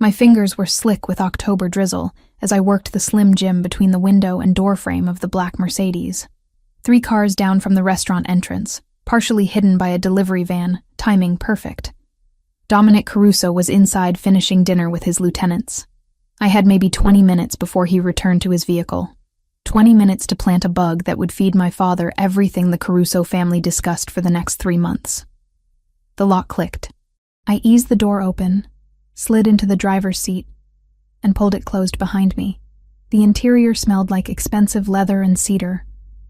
My fingers were slick with October drizzle as I worked the Slim Jim between the window and door frame of the black Mercedes. 3 cars down from the restaurant entrance, partially hidden by a delivery van, timing perfect. Dominic Caruso was inside finishing dinner with his lieutenants. I had maybe 20 minutes before he returned to his vehicle. 20 minutes to plant a bug that would feed my father everything the Caruso family discussed for the next 3 months. The lock clicked. I eased the door open, slid into the driver's seat, and pulled it closed behind me. The interior smelled like expensive leather and cedar,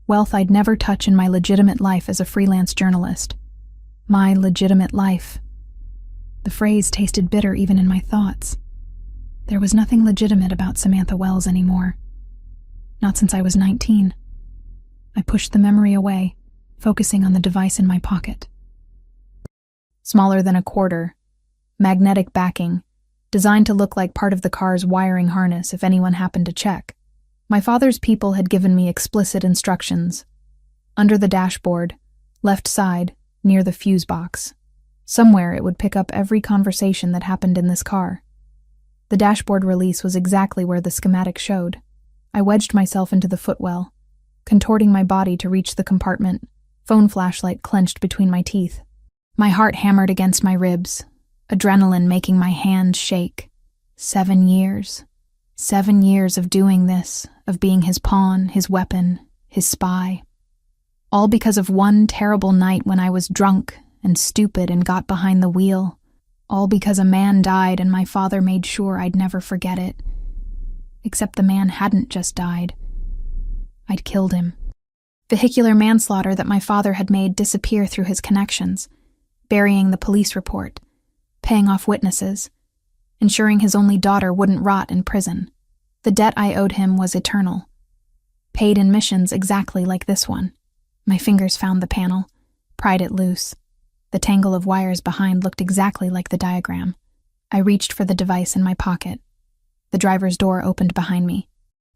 wealth I'd never touch in my legitimate life as a freelance journalist. My legitimate life. The phrase tasted bitter even in my thoughts. There was nothing legitimate about Samantha Wells anymore. Not since I was 19. I pushed the memory away, focusing on the device in my pocket. Smaller than a quarter, magnetic backing, designed to look like part of the car's wiring harness if anyone happened to check. My father's people had given me explicit instructions. Under the dashboard, left side, near the fuse box. Somewhere it would pick up every conversation that happened in this car. The dashboard release was exactly where the schematic showed. I wedged myself into the footwell, contorting my body to reach the compartment, phone flashlight clenched between my teeth. My heart hammered against my ribs, adrenaline making my hands shake. 7 years. 7 years of doing this, of being his pawn, his weapon, his spy. All because of one terrible night when I was drunk and stupid and got behind the wheel. All because a man died and my father made sure I'd never forget it. Except the man hadn't just died. I'd killed him. Vehicular manslaughter that my father had made disappear through his connections, burying the police report, paying off witnesses, ensuring his only daughter wouldn't rot in prison. The debt I owed him was eternal. Paid in missions exactly like this one. My fingers found the panel, pried it loose. The tangle of wires behind looked exactly like the diagram. I reached for the device in my pocket. The driver's door opened behind me.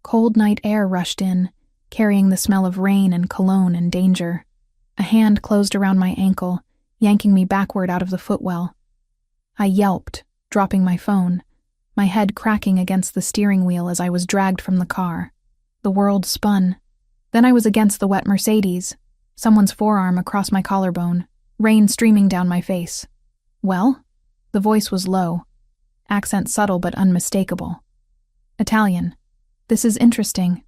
Cold night air rushed in, carrying the smell of rain and cologne and danger. A hand closed around my ankle, yanking me backward out of the footwell. I yelped, dropping my phone, my head cracking against the steering wheel as I was dragged from the car. The world spun. Then I was against the wet Mercedes, someone's forearm across my collarbone, rain streaming down my face. Well? The voice was low, accent subtle but unmistakable. Italian. This is interesting.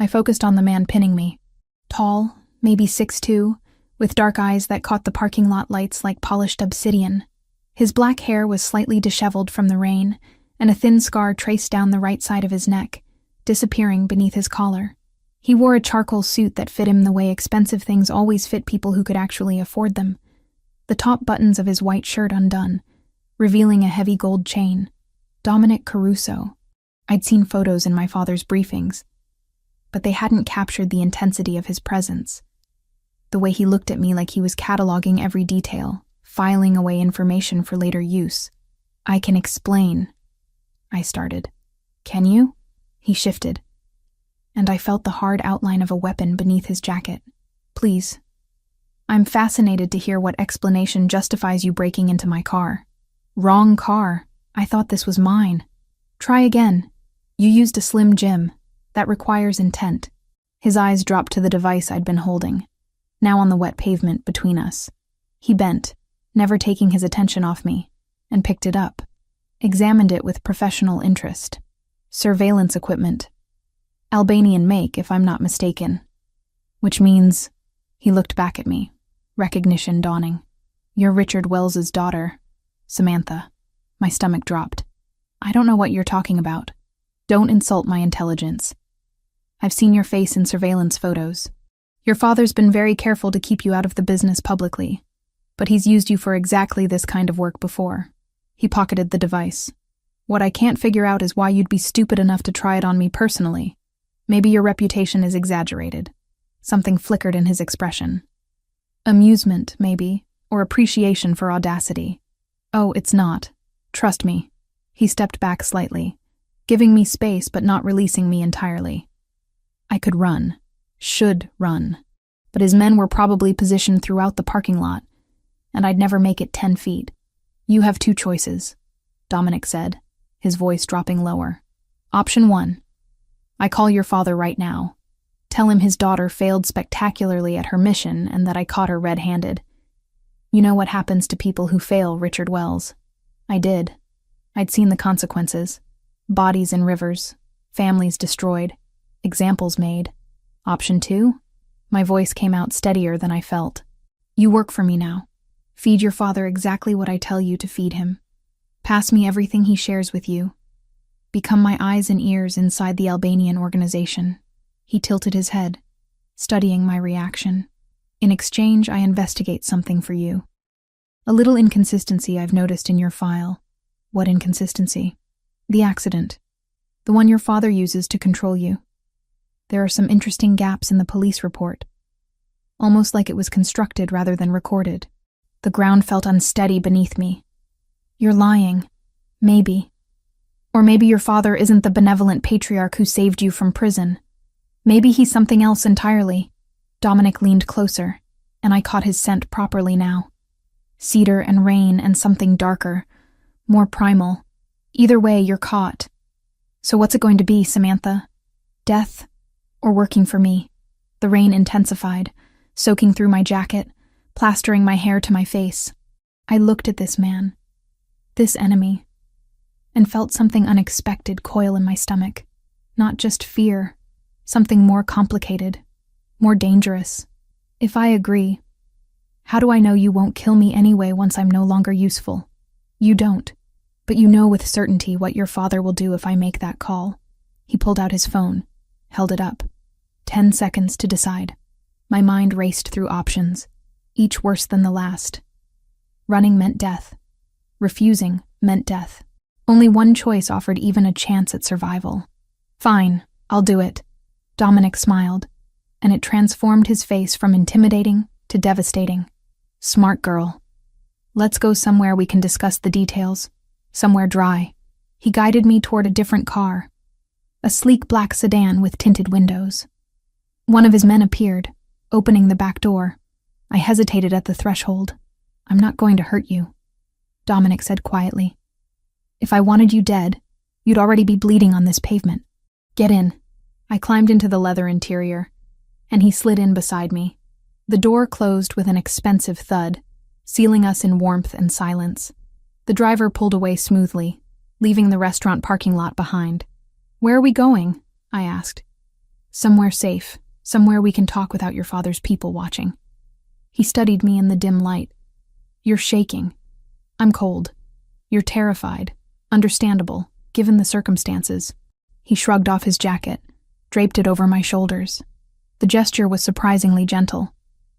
I focused on the man pinning me. Tall, maybe 6'2", with dark eyes that caught the parking lot lights like polished obsidian. His black hair was slightly disheveled from the rain, and a thin scar traced down the right side of his neck, disappearing beneath his collar. He wore a charcoal suit that fit him the way expensive things always fit people who could actually afford them. The top buttons of his white shirt undone, revealing a heavy gold chain. Dominic Caruso. I'd seen photos in my father's briefings, but they hadn't captured the intensity of his presence. The way he looked at me like he was cataloging every detail, filing away information for later use. I can explain, I started. Can you? He shifted, and I felt the hard outline of a weapon beneath his jacket. Please. I'm fascinated to hear what explanation justifies you breaking into my car. Wrong car. I thought this was mine. Try again. You used a Slim Jim. That requires intent. His eyes dropped to the device I'd been holding, now on the wet pavement between us. He bent, never taking his attention off me, and picked it up, examined it with professional interest. Surveillance equipment. Albanian make, if I'm not mistaken. Which means, he looked back at me, recognition dawning. You're Richard Wells's daughter, Samantha. My stomach dropped. I don't know what you're talking about. Don't insult my intelligence. I've seen your face in surveillance photos. Your father's been very careful to keep you out of the business publicly, but he's used you for exactly this kind of work before. He pocketed the device. What I can't figure out is why you'd be stupid enough to try it on me personally. Maybe your reputation is exaggerated. Something flickered in his expression. Amusement, maybe, or appreciation for audacity. Oh, it's not. Trust me. He stepped back slightly, giving me space but not releasing me entirely. I could run. Should run. But his men were probably positioned throughout the parking lot, and I'd never make it 10 feet. You have 2 choices, Dominic said, his voice dropping lower. Option 1. I call your father right now. Tell him his daughter failed spectacularly at her mission and that I caught her red-handed. You know what happens to people who fail, Richard Wells. I did. I'd seen the consequences. Bodies in rivers, families destroyed, examples made. Option 2? My voice came out steadier than I felt. You work for me now. Feed your father exactly what I tell you to feed him. Pass me everything he shares with you. Become my eyes and ears inside the Albanian organization. He tilted his head, studying my reaction. In exchange, I investigate something for you. A little inconsistency I've noticed in your file. What inconsistency? The accident. The one your father uses to control you. There are some interesting gaps in the police report. Almost like it was constructed rather than recorded. The ground felt unsteady beneath me. You're lying. Maybe. Or maybe your father isn't the benevolent patriarch who saved you from prison. Maybe he's something else entirely. Dominic leaned closer, and I caught his scent properly now. Cedar and rain and something darker, more primal. Either way, you're caught. So what's it going to be, Samantha? Death or working for me? The rain intensified, soaking through my jacket, plastering my hair to my face. I looked at this man, this enemy, and felt something unexpected coil in my stomach. Not just fear, something more complicated, more dangerous. If I agree, how do I know you won't kill me anyway once I'm no longer useful? You don't, but you know with certainty what your father will do if I make that call. He pulled out his phone, held it up. 10 seconds to decide. My mind raced through options, each worse than the last. Running meant death. Refusing meant death. Only one choice offered even a chance at survival. Fine, I'll do it. Dominic smiled, and it transformed his face from intimidating to devastating. Smart girl. Let's go somewhere we can discuss the details. Somewhere dry. He guided me toward a different car. A sleek black sedan with tinted windows. One of his men appeared, opening the back door. I hesitated at the threshold. I'm not going to hurt you, Dominic said quietly. If I wanted you dead, you'd already be bleeding on this pavement. Get in. I climbed into the leather interior, and he slid in beside me. The door closed with an expensive thud, sealing us in warmth and silence. The driver pulled away smoothly, leaving the restaurant parking lot behind. Where are we going? I asked. Somewhere safe, somewhere we can talk without your father's people watching. He studied me in the dim light. You're shaking. I'm cold. You're terrified. Understandable, given the circumstances. He shrugged off his jacket, draped it over my shoulders. The gesture was surprisingly gentle.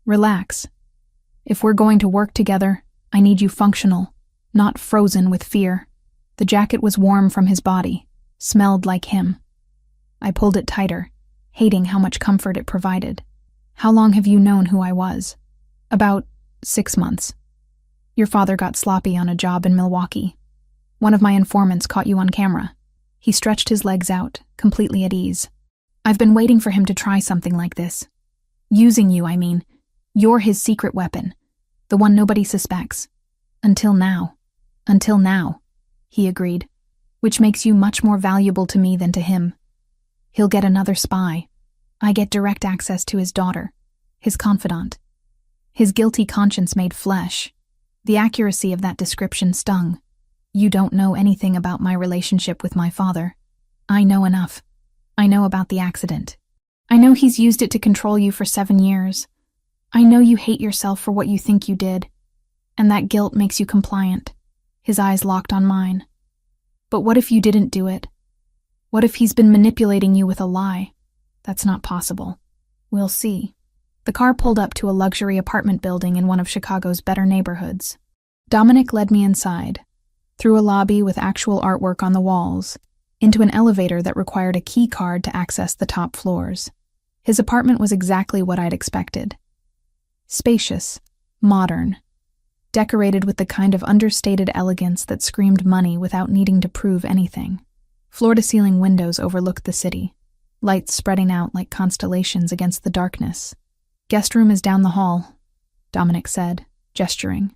Relax. If we're going to work together, I need you functional, not frozen with fear. The jacket was warm from his body, smelled like him. I pulled it tighter, hating how much comfort it provided. How long have you known who I was? About 6 months. Your father got sloppy on a job in Milwaukee. One of my informants caught you on camera. He stretched his legs out, completely at ease. I've been waiting for him to try something like this. Using you, I mean. You're his secret weapon, the one nobody suspects. Until now, he agreed, which makes you much more valuable to me than to him. He'll get another spy. I get direct access to his daughter, his confidant. His guilty conscience made flesh. The accuracy of that description stung. You don't know anything about my relationship with my father. I know enough. I know about the accident. I know he's used it to control you for 7 years. I know you hate yourself for what you think you did, and that guilt makes you compliant. His eyes locked on mine. But what if you didn't do it? What if he's been manipulating you with a lie? That's not possible. We'll see. The car pulled up to a luxury apartment building in one of Chicago's better neighborhoods. Dominic led me inside, through a lobby with actual artwork on the walls, into an elevator that required a key card to access the top floors. His apartment was exactly what I'd expected. Spacious, modern, decorated with the kind of understated elegance that screamed money without needing to prove anything. Floor-to-ceiling windows overlooked the city, lights spreading out like constellations against the darkness. Guest room is down the hall, Dominic said, gesturing.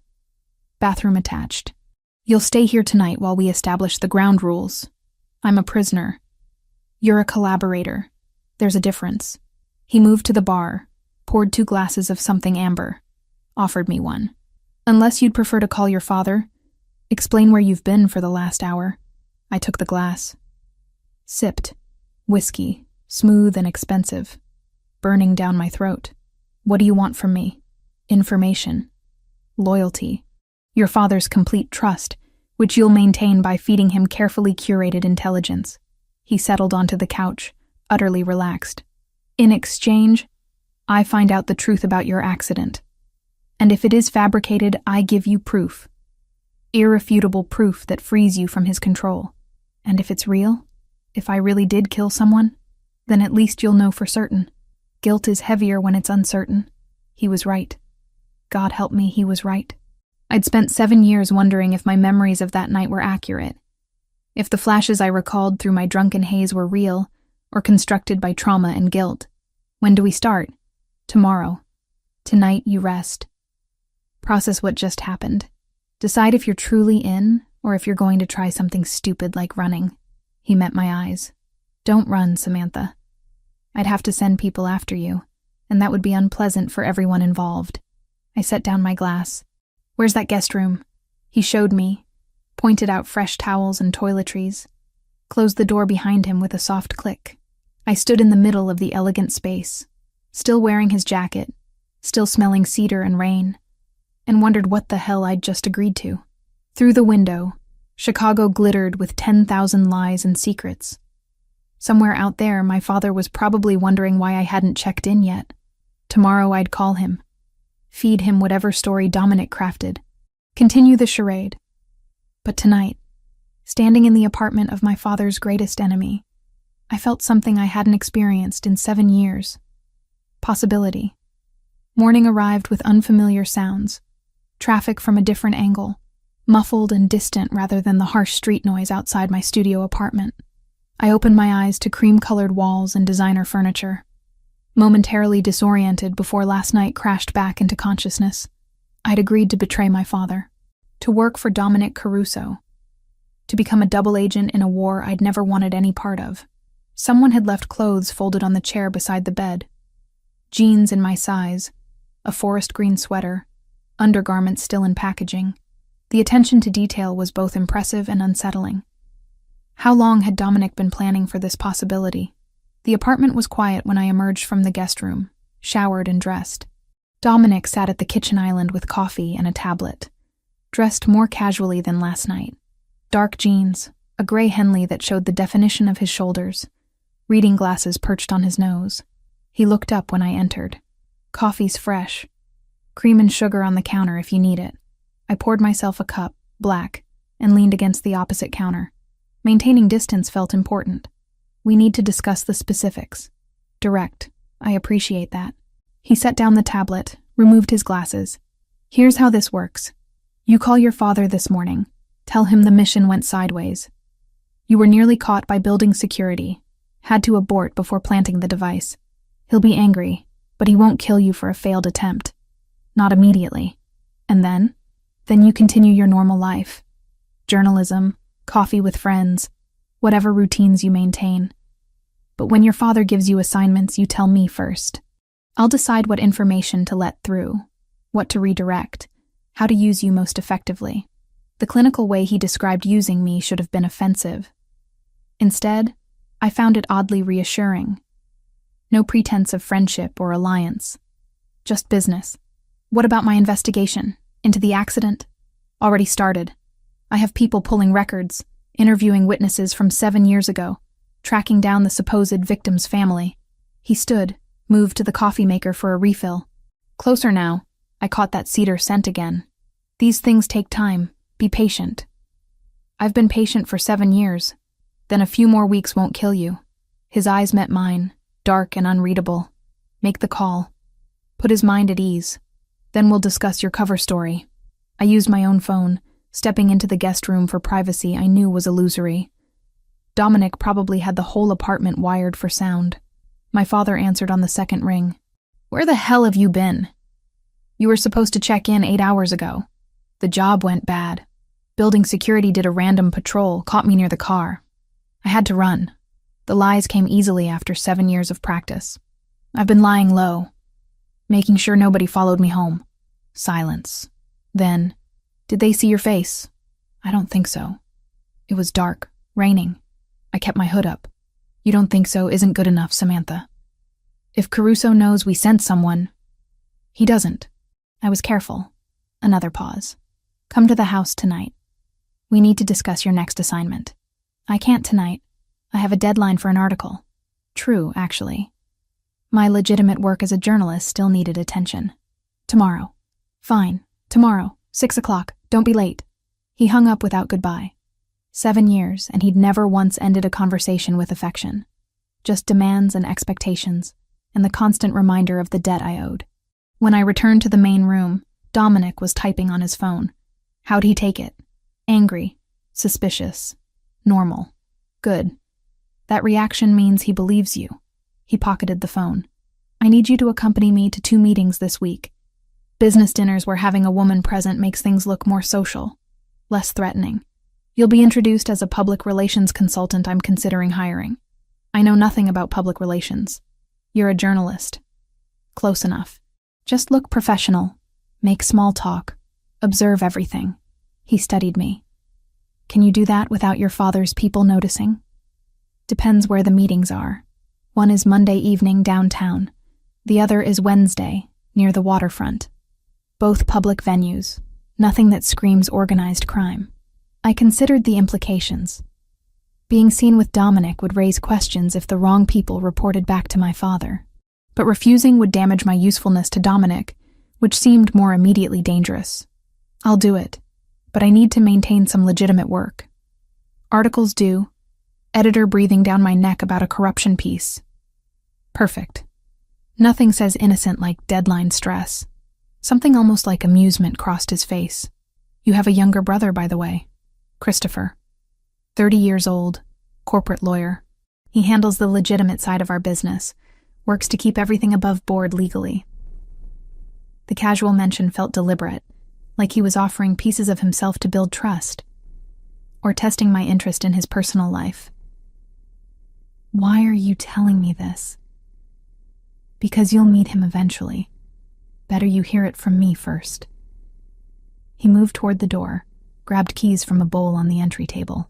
Bathroom attached. You'll stay here tonight while we establish the ground rules. I'm a prisoner. You're a collaborator. There's a difference. He moved to the bar, poured 2 glasses of something amber, offered me one. Unless you'd prefer to call your father, explain where you've been for the last hour. I took the glass. Sipped. Whiskey, smooth and expensive, burning down my throat. What do you want from me? Information. Loyalty. Your father's complete trust, which you'll maintain by feeding him carefully curated intelligence. He settled onto the couch, utterly relaxed. In exchange, I find out the truth about your accident. And if it is fabricated, I give you proof. Irrefutable proof that frees you from his control. And if it's real, if I really did kill someone, then at least you'll know for certain. Guilt is heavier when it's uncertain. He was right. God help me, he was right. I'd spent 7 years wondering if my memories of that night were accurate. If the flashes I recalled through my drunken haze were real, or constructed by trauma and guilt. When do we start? Tomorrow. Tonight you rest. Process what just happened. Decide if you're truly in, or if you're going to try something stupid like running. He met my eyes. Don't run, Samantha. I'd have to send people after you, and that would be unpleasant for everyone involved. I set down my glass. Where's that guest room? He showed me, pointed out fresh towels and toiletries, closed the door behind him with a soft click. I stood in the middle of the elegant space, still wearing his jacket, still smelling cedar and rain, and wondered what the hell I'd just agreed to. Through the window, Chicago glittered with 10,000 lies and secrets. Somewhere out there, my father was probably wondering why I hadn't checked in yet. Tomorrow I'd call him, feed him whatever story Dominic crafted, continue the charade. But tonight, standing in the apartment of my father's greatest enemy, I felt something I hadn't experienced in 7 years. Possibility. Morning arrived with unfamiliar sounds, traffic from a different angle, muffled and distant rather than the harsh street noise outside my studio apartment. I opened my eyes to cream-colored walls and designer furniture, momentarily disoriented before last night crashed back into consciousness. I'd agreed to betray my father, to work for Dominic Caruso, to become a double agent in a war I'd never wanted any part of. Someone had left clothes folded on the chair beside the bed. Jeans in my size, a forest green sweater, undergarments still in packaging. The attention to detail was both impressive and unsettling. How long had Dominic been planning for this possibility? The apartment was quiet when I emerged from the guest room, showered and dressed. Dominic sat at the kitchen island with coffee and a tablet, dressed more casually than last night. Dark jeans, a gray Henley that showed the definition of his shoulders, reading glasses perched on his nose. He looked up when I entered. Coffee's fresh. Cream and sugar on the counter if you need it. I poured myself a cup, black, and leaned against the opposite counter. Maintaining distance felt important. We need to discuss the specifics. Direct. I appreciate that. He set down the tablet, removed his glasses. Here's how this works. You call your father this morning. Tell him the mission went sideways. You were nearly caught by building security. Had to abort before planting the device. He'll be angry, but he won't kill you for a failed attempt. Not immediately. And then you continue your normal life. Journalism, coffee with friends, whatever routines you maintain. But when your father gives you assignments, you tell me first. I'll decide what information to let through, what to redirect, how to use you most effectively. The clinical way he described using me should have been offensive. Instead, I found it oddly reassuring. No pretense of friendship or alliance. Just business. What about my investigation? Into the accident? Already started. I have people pulling records, interviewing witnesses from 7 years ago, tracking down the supposed victim's family. He stood, moved to the coffee maker for a refill. Closer now. I caught that cedar scent again. These things take time. Be patient. I've been patient for 7 years. Then a few more weeks won't kill you. His eyes met mine, dark and unreadable. Make the call. Put his mind at ease. Then we'll discuss your cover story. I used my own phone, stepping into the guest room for privacy I knew was illusory. Dominic probably had the whole apartment wired for sound. My father answered on the second ring. Where the hell have you been? You were supposed to check in 8 hours ago. The job went bad. Building security did a random patrol, caught me near the car. I had to run. The lies came easily after 7 years of practice. I've been lying low, making sure nobody followed me home. Silence. Then, did they see your face? I don't think so. It was dark, raining. I kept my hood up. You don't think so isn't good enough, Samantha. If Caruso knows we sent someone, he doesn't. I was careful. Another pause. Come to the house tonight. We need to discuss your next assignment. I can't tonight. I have a deadline for an article. True, actually. My legitimate work as a journalist still needed attention. Tomorrow. Fine. Tomorrow. 6 o'clock. Don't be late. He hung up without goodbye. 7 years, and he'd never once ended a conversation with affection. Just demands and expectations, and the constant reminder of the debt I owed. When I returned to the main room, Dominic was typing on his phone. How'd he take it? Angry. Suspicious. Normal. Good. That reaction means he believes you. He pocketed the phone. I need you to accompany me to 2 meetings this week. Business dinners where having a woman present makes things look more social, less threatening. You'll be introduced as a public relations consultant I'm considering hiring. I know nothing about public relations. You're a journalist. Close enough. Just look professional. Make small talk. Observe everything. He studied me. Can you do that without your father's people noticing? Depends where the meetings are. One is Monday evening downtown. The other is Wednesday, near the waterfront. Both public venues. Nothing that screams organized crime. I considered the implications. Being seen with Dominic would raise questions if the wrong people reported back to my father. But refusing would damage my usefulness to Dominic, which seemed more immediately dangerous. I'll do it, but I need to maintain some legitimate work. Articles due. Editor breathing down my neck about a corruption piece. Perfect. Nothing says innocent like deadline stress. Something almost like amusement crossed his face. You have a younger brother, by the way. Christopher. 30 years old, corporate lawyer. He handles the legitimate side of our business, works to keep everything above board legally. The casual mention felt deliberate, like he was offering pieces of himself to build trust, or testing my interest in his personal life. Why are you telling me this? Because you'll meet him eventually. Better you hear it from me first. He moved toward the door, grabbed keys from a bowl on the entry table.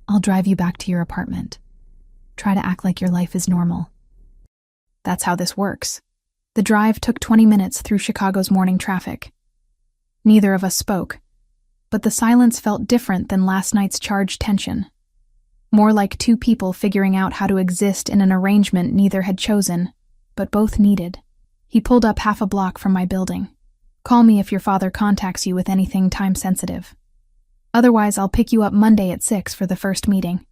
I'll drive you back to your apartment. Try to act like your life is normal. That's how this works. The drive took 20 minutes through Chicago's morning traffic. Neither of us spoke, but the silence felt different than last night's charged tension. More like 2 people figuring out how to exist in an arrangement neither had chosen, but both needed. He pulled up half a block from my building. Call me if your father contacts you with anything time-sensitive. Otherwise, I'll pick you up Monday at 6 for the first meeting.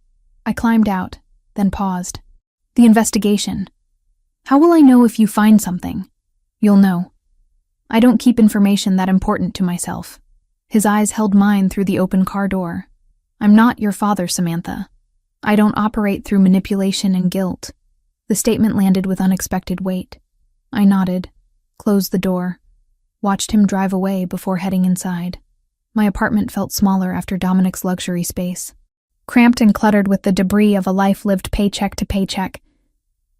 I climbed out, then paused. The investigation. How will I know if you find something? You'll know. I don't keep information that important to myself. His eyes held mine through the open car door. I'm not your father, Samantha. I don't operate through manipulation and guilt. The statement landed with unexpected weight. I nodded, closed the door, watched him drive away before heading inside. My apartment felt smaller after Dominic's luxury space, cramped and cluttered with the debris of a life lived paycheck to paycheck.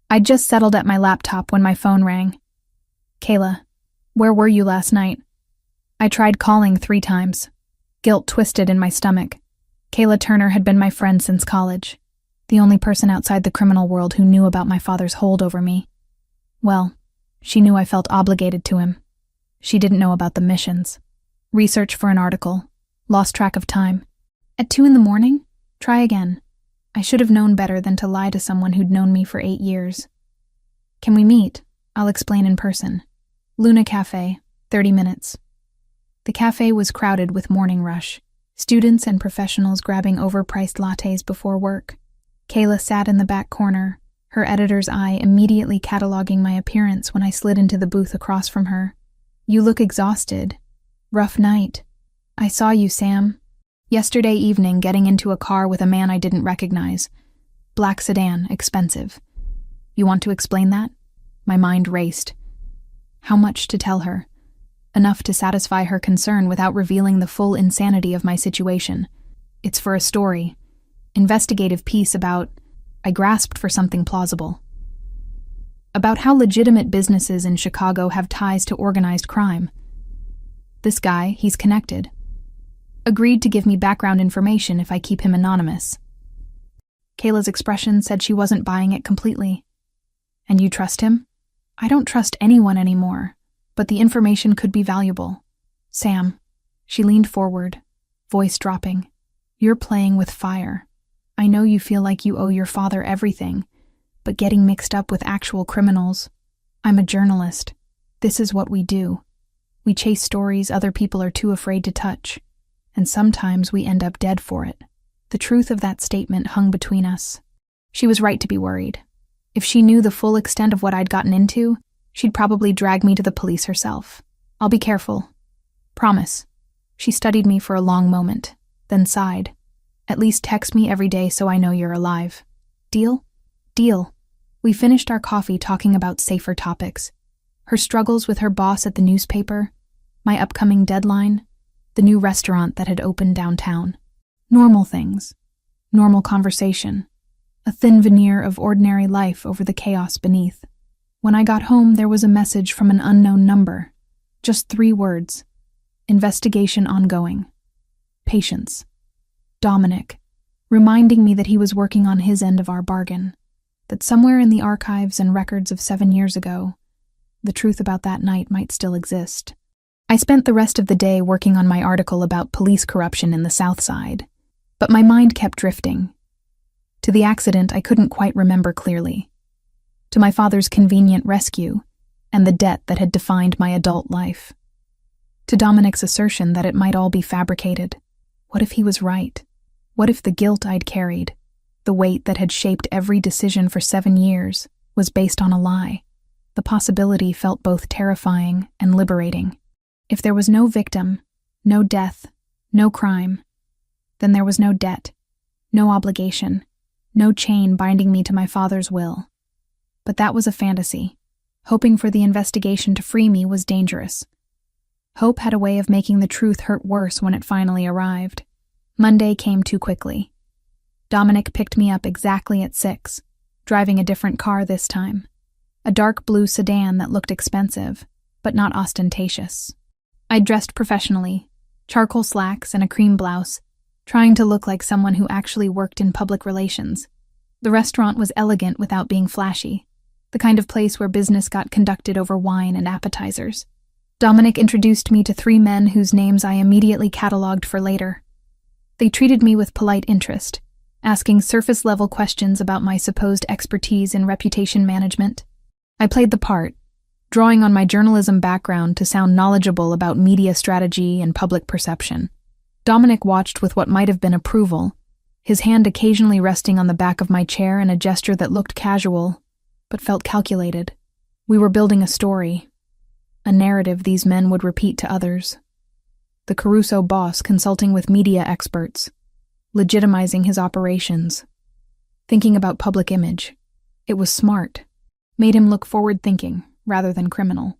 I'd just settled at my laptop when my phone rang. Kayla, where were you last night? I tried calling 3 times. Guilt twisted in my stomach. Kayla Turner had been my friend since college, the only person outside the criminal world who knew about my father's hold over me. Well, she knew I felt obligated to him. She didn't know about the missions. Research for an article. Lost track of time. At 2 a.m? Try again. I should have known better than to lie to someone who'd known me for 8 years. Can we meet? I'll explain in person. Luna Cafe, 30 minutes. The cafe was crowded with morning rush. Students and professionals grabbing overpriced lattes before work. Kayla sat in the back corner, her editor's eye immediately cataloging my appearance when I slid into the booth across from her. You look exhausted. Rough night. I saw you, Sam. Yesterday evening, getting into a car with a man I didn't recognize. Black sedan, expensive. You want to explain that? My mind raced. How much to tell her? enough to satisfy her concern without revealing the full insanity of my situation. It's for a story, investigative piece about, I grasped for something plausible, about how legitimate businesses in Chicago have ties to organized crime. This guy, he's connected, agreed to give me background information if I keep him anonymous. Kayla's expression said she wasn't buying it completely. And you trust him? I don't trust anyone anymore, but the information could be valuable. Sam, she leaned forward, voice dropping. You're playing with fire. I know you feel like you owe your father everything, but getting mixed up with actual criminals. I'm a journalist. This is what we do. We chase stories other people are too afraid to touch, and sometimes we end up dead for it. The truth of that statement hung between us. She was right to be worried. If she knew the full extent of what I'd gotten into, she'd probably drag me to the police herself. I'll be careful. Promise. She studied me for a long moment, then sighed. At least text me every day so I know you're alive. Deal? Deal. We finished our coffee talking about safer topics. Her struggles with her boss at the newspaper, my upcoming deadline, the new restaurant that had opened downtown. Normal things. Normal conversation. A thin veneer of ordinary life over the chaos beneath. When I got home, there was a message from an unknown number. Just 3 words. Investigation ongoing. Patience. Dominic, reminding me that he was working on his end of our bargain. That somewhere in the archives and records of 7 years ago, the truth about that night might still exist. I spent the rest of the day working on my article about police corruption in the South Side, but my mind kept drifting. To the accident I couldn't quite remember clearly. To my father's convenient rescue, and the debt that had defined my adult life. To Dominic's assertion that it might all be fabricated. What if he was right? What if the guilt I'd carried, the weight that had shaped every decision for 7 years, was based on a lie? The possibility felt both terrifying and liberating. If there was no victim, no death, no crime, then there was no debt, no obligation, no chain binding me to my father's will. But that was a fantasy. Hoping for the investigation to free me was dangerous. Hope had a way of making the truth hurt worse when it finally arrived. Monday came too quickly. Dominic picked me up exactly at 6, driving a different car this time. A dark blue sedan that looked expensive, but not ostentatious. I dressed professionally, charcoal slacks and a cream blouse, trying to look like someone who actually worked in public relations. The restaurant was elegant without being flashy, the kind of place where business got conducted over wine and appetizers. Dominic introduced me to 3 men whose names I immediately cataloged for later. They treated me with polite interest, asking surface-level questions about my supposed expertise in reputation management. I played the part, drawing on my journalism background to sound knowledgeable about media strategy and public perception. Dominic watched with what might have been approval, his hand occasionally resting on the back of my chair in a gesture that looked casual, but felt calculated. We were building a story, a narrative these men would repeat to others. The Caruso boss consulting with media experts, legitimizing his operations, thinking about public image. It was smart, made him look forward-thinking rather than criminal.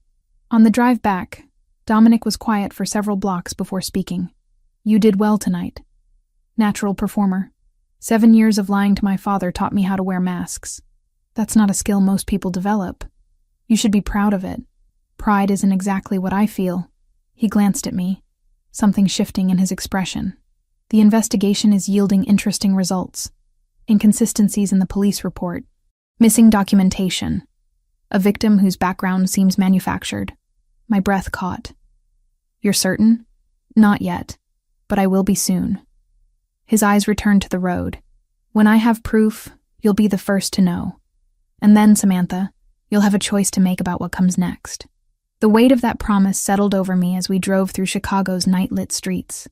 On the drive back, Dominic was quiet for several blocks before speaking. You did well tonight. Natural performer. 7 years of lying to my father taught me how to wear masks. That's not a skill most people develop. You should be proud of it. Pride isn't exactly what I feel. He glanced at me, something shifting in his expression. The investigation is yielding interesting results. Inconsistencies in the police report. Missing documentation. A victim whose background seems manufactured. My breath caught. You're certain? Not yet, but I will be soon. His eyes returned to the road. When I have proof, you'll be the first to know. And then, Samantha, you'll have a choice to make about what comes next. The weight of that promise settled over me as we drove through Chicago's night-lit streets.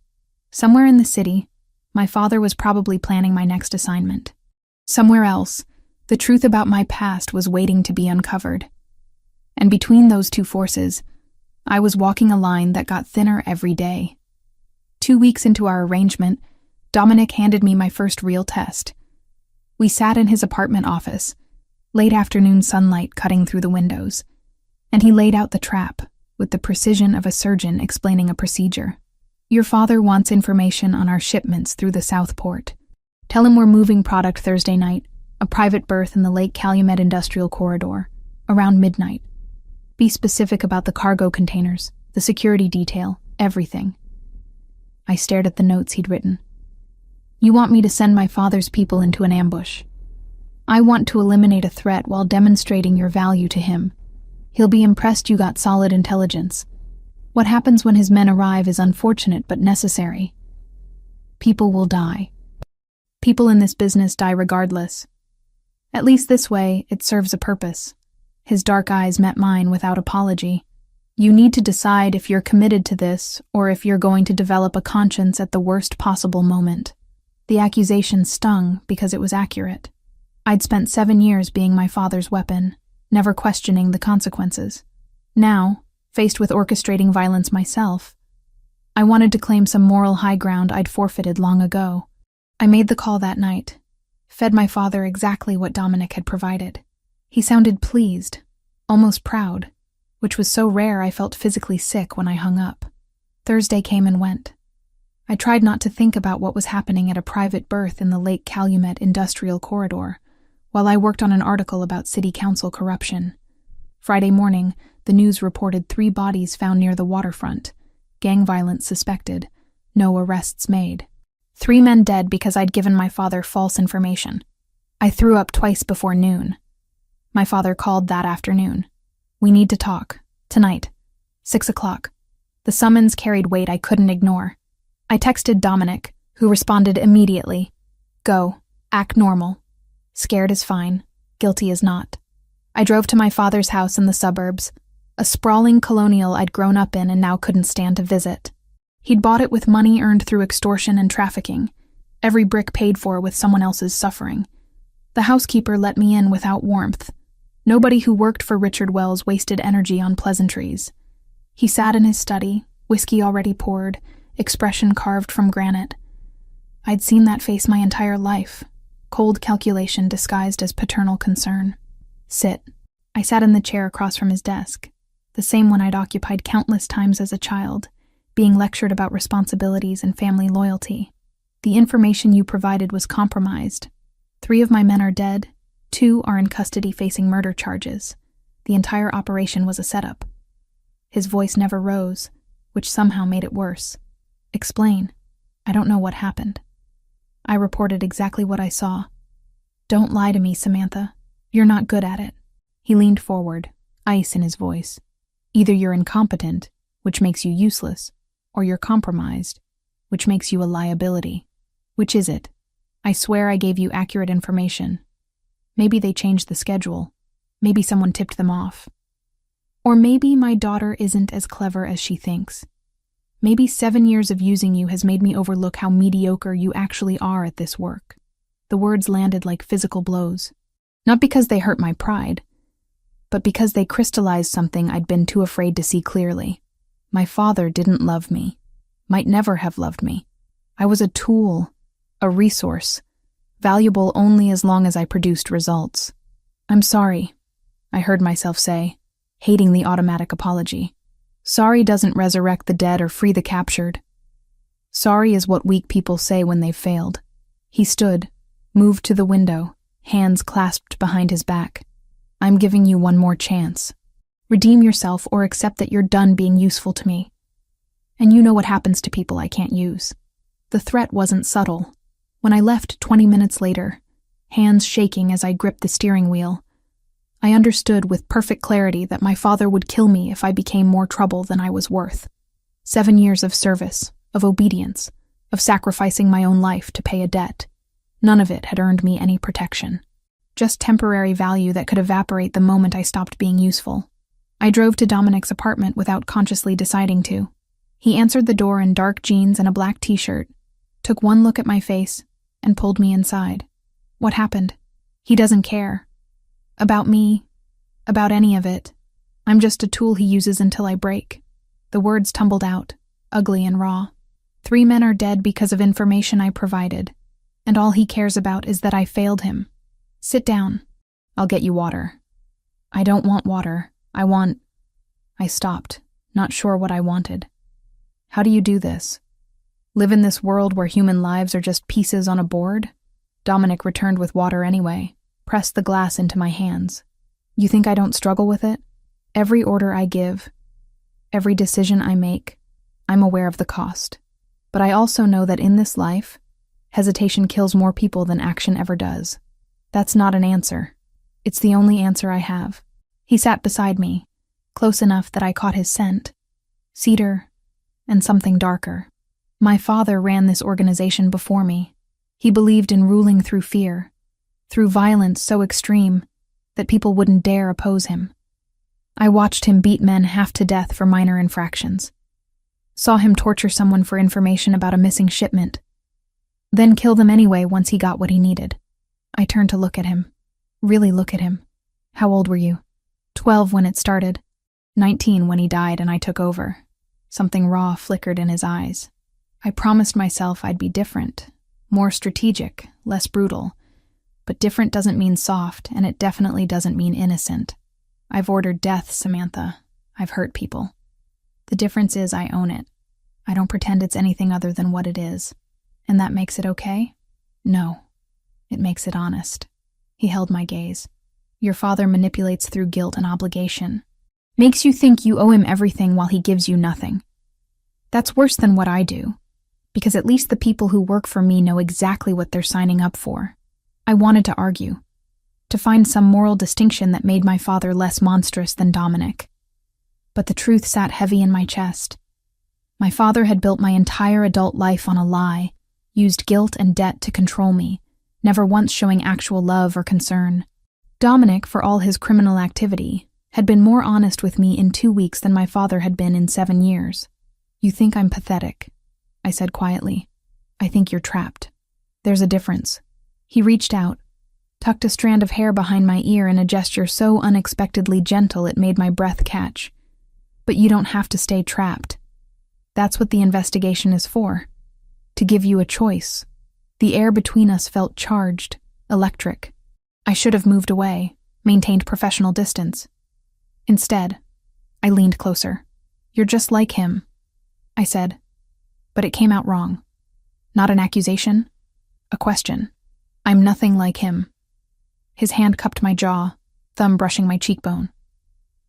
Somewhere in the city, my father was probably planning my next assignment. Somewhere else, the truth about my past was waiting to be uncovered. And between those two forces, I was walking a line that got thinner every day. 2 weeks into our arrangement, Dominic handed me my first real test. We sat in his apartment office, late afternoon sunlight cutting through the windows, and he laid out the trap, with the precision of a surgeon explaining a procedure. Your father wants information on our shipments through the South Port. Tell him we're moving product Thursday night, a private berth in the Lake Calumet Industrial Corridor, around midnight. Be specific about the cargo containers, the security detail, everything. I stared at the notes he'd written. You want me to send my father's people into an ambush. I want to eliminate a threat while demonstrating your value to him. He'll be impressed you got solid intelligence. What happens when his men arrive is unfortunate but necessary. People will die. People in this business die regardless. At least this way, it serves a purpose. His dark eyes met mine without apology. You need to decide if you're committed to this or if you're going to develop a conscience at the worst possible moment. The accusation stung because it was accurate. I'd spent 7 years being my father's weapon, never questioning the consequences. Now, faced with orchestrating violence myself, I wanted to claim some moral high ground I'd forfeited long ago. I made the call that night, fed my father exactly what Dominic had provided. He sounded pleased, almost proud, which was so rare I felt physically sick when I hung up. Thursday came and went. I tried not to think about what was happening at a private berth in the Lake Calumet Industrial Corridor, while I worked on an article about city council corruption. Friday morning, the news reported 3 bodies found near the waterfront, gang violence suspected, no arrests made. 3 men dead because I'd given my father false information. I threw up twice before noon. My father called that afternoon. We need to talk. Tonight. 6 o'clock. The summons carried weight I couldn't ignore. I texted Dominic, who responded immediately. Go. Act normal. Scared is fine. Guilty is not. I drove to my father's house in the suburbs, a sprawling colonial I'd grown up in and now couldn't stand to visit. He'd bought it with money earned through extortion and trafficking, every brick paid for with someone else's suffering. The housekeeper let me in without warmth. Nobody who worked for Richard Wells wasted energy on pleasantries. He sat in his study, whiskey already poured, expression carved from granite. I'd seen that face my entire life, cold calculation disguised as paternal concern. Sit. I sat in the chair across from his desk, the same one I'd occupied countless times as a child, being lectured about responsibilities and family loyalty. The information you provided was compromised. 3 of my men are dead, 2 are in custody facing murder charges. The entire operation was a setup. His voice never rose, which somehow made it worse. Explain. I don't know what happened. I reported exactly what I saw. Don't lie to me, Samantha. You're not good at it. He leaned forward, ice in his voice. Either you're incompetent, which makes you useless, or you're compromised, which makes you a liability. Which is it? I swear I gave you accurate information. Maybe they changed the schedule. Maybe someone tipped them off. Or maybe my daughter isn't as clever as she thinks. Maybe 7 years of using you has made me overlook how mediocre you actually are at this work. The words landed like physical blows. Not because they hurt my pride, but because they crystallized something I'd been too afraid to see clearly. My father didn't love me, might never have loved me. I was a tool, a resource, valuable only as long as I produced results. I'm sorry, I heard myself say, hating the automatic apology. Sorry doesn't resurrect the dead or free the captured. Sorry is what weak people say when they've failed. He stood, moved to the window, hands clasped behind his back. I'm giving you one more chance. Redeem yourself or accept that you're done being useful to me. And you know what happens to people I can't use. The threat wasn't subtle. When I left 20 minutes later, hands shaking as I gripped the steering wheel, I understood with perfect clarity that my father would kill me if I became more trouble than I was worth. 7 years of service, of obedience, of sacrificing my own life to pay a debt. None of it had earned me any protection. Just temporary value that could evaporate the moment I stopped being useful. I drove to Dominic's apartment without consciously deciding to. He answered the door in dark jeans and a black t-shirt, took one look at my face, and pulled me inside. What happened? He doesn't care. About me. About any of it. I'm just a tool he uses until I break. The words tumbled out, ugly and raw. 3 men are dead because of information I provided, and all he cares about is that I failed him. Sit down. I'll get you water. I don't want water. I stopped, not sure what I wanted. How do you do this? Live in this world where human lives are just pieces on a board? Dominic returned with water anyway, pressed the glass into my hands. You think I don't struggle with it? Every order I give, every decision I make, I'm aware of the cost. But I also know that in this life, hesitation kills more people than action ever does. That's not an answer. It's the only answer I have. He sat beside me, close enough that I caught his scent. Cedar and something darker. My father ran this organization before me. He believed in ruling through fear, through violence so extreme that people wouldn't dare oppose him. I watched him beat men half to death for minor infractions. Saw him torture someone for information about a missing shipment, then kill them anyway once he got what he needed. I turned to look at him. Really look at him. How old were you? 12 when it started. 19 when he died and I took over. Something raw flickered in his eyes. I promised myself I'd be different, more strategic, less brutal. But different doesn't mean soft, and it definitely doesn't mean innocent. I've ordered death, Samantha. I've hurt people. The difference is I own it. I don't pretend it's anything other than what it is. And that makes it okay? No. It makes it honest. He held my gaze. Your father manipulates through guilt and obligation. Makes you think you owe him everything while he gives you nothing. That's worse than what I do, because at least the people who work for me know exactly what they're signing up for. I wanted to argue, to find some moral distinction that made my father less monstrous than Dominic. But the truth sat heavy in my chest. My father had built my entire adult life on a lie, used guilt and debt to control me, never once showing actual love or concern. Dominic, for all his criminal activity, had been more honest with me in 2 weeks than my father had been in 7 years. You think I'm pathetic, I said quietly. I think you're trapped. There's a difference. He reached out, tucked a strand of hair behind my ear in a gesture so unexpectedly gentle it made my breath catch. But you don't have to stay trapped. That's what the investigation is for. To give you a choice. The air between us felt charged, electric. I should have moved away, maintained professional distance. Instead, I leaned closer. You're just like him, I said. But it came out wrong. Not an accusation, a question. I'm nothing like him. His hand cupped my jaw, thumb brushing my cheekbone.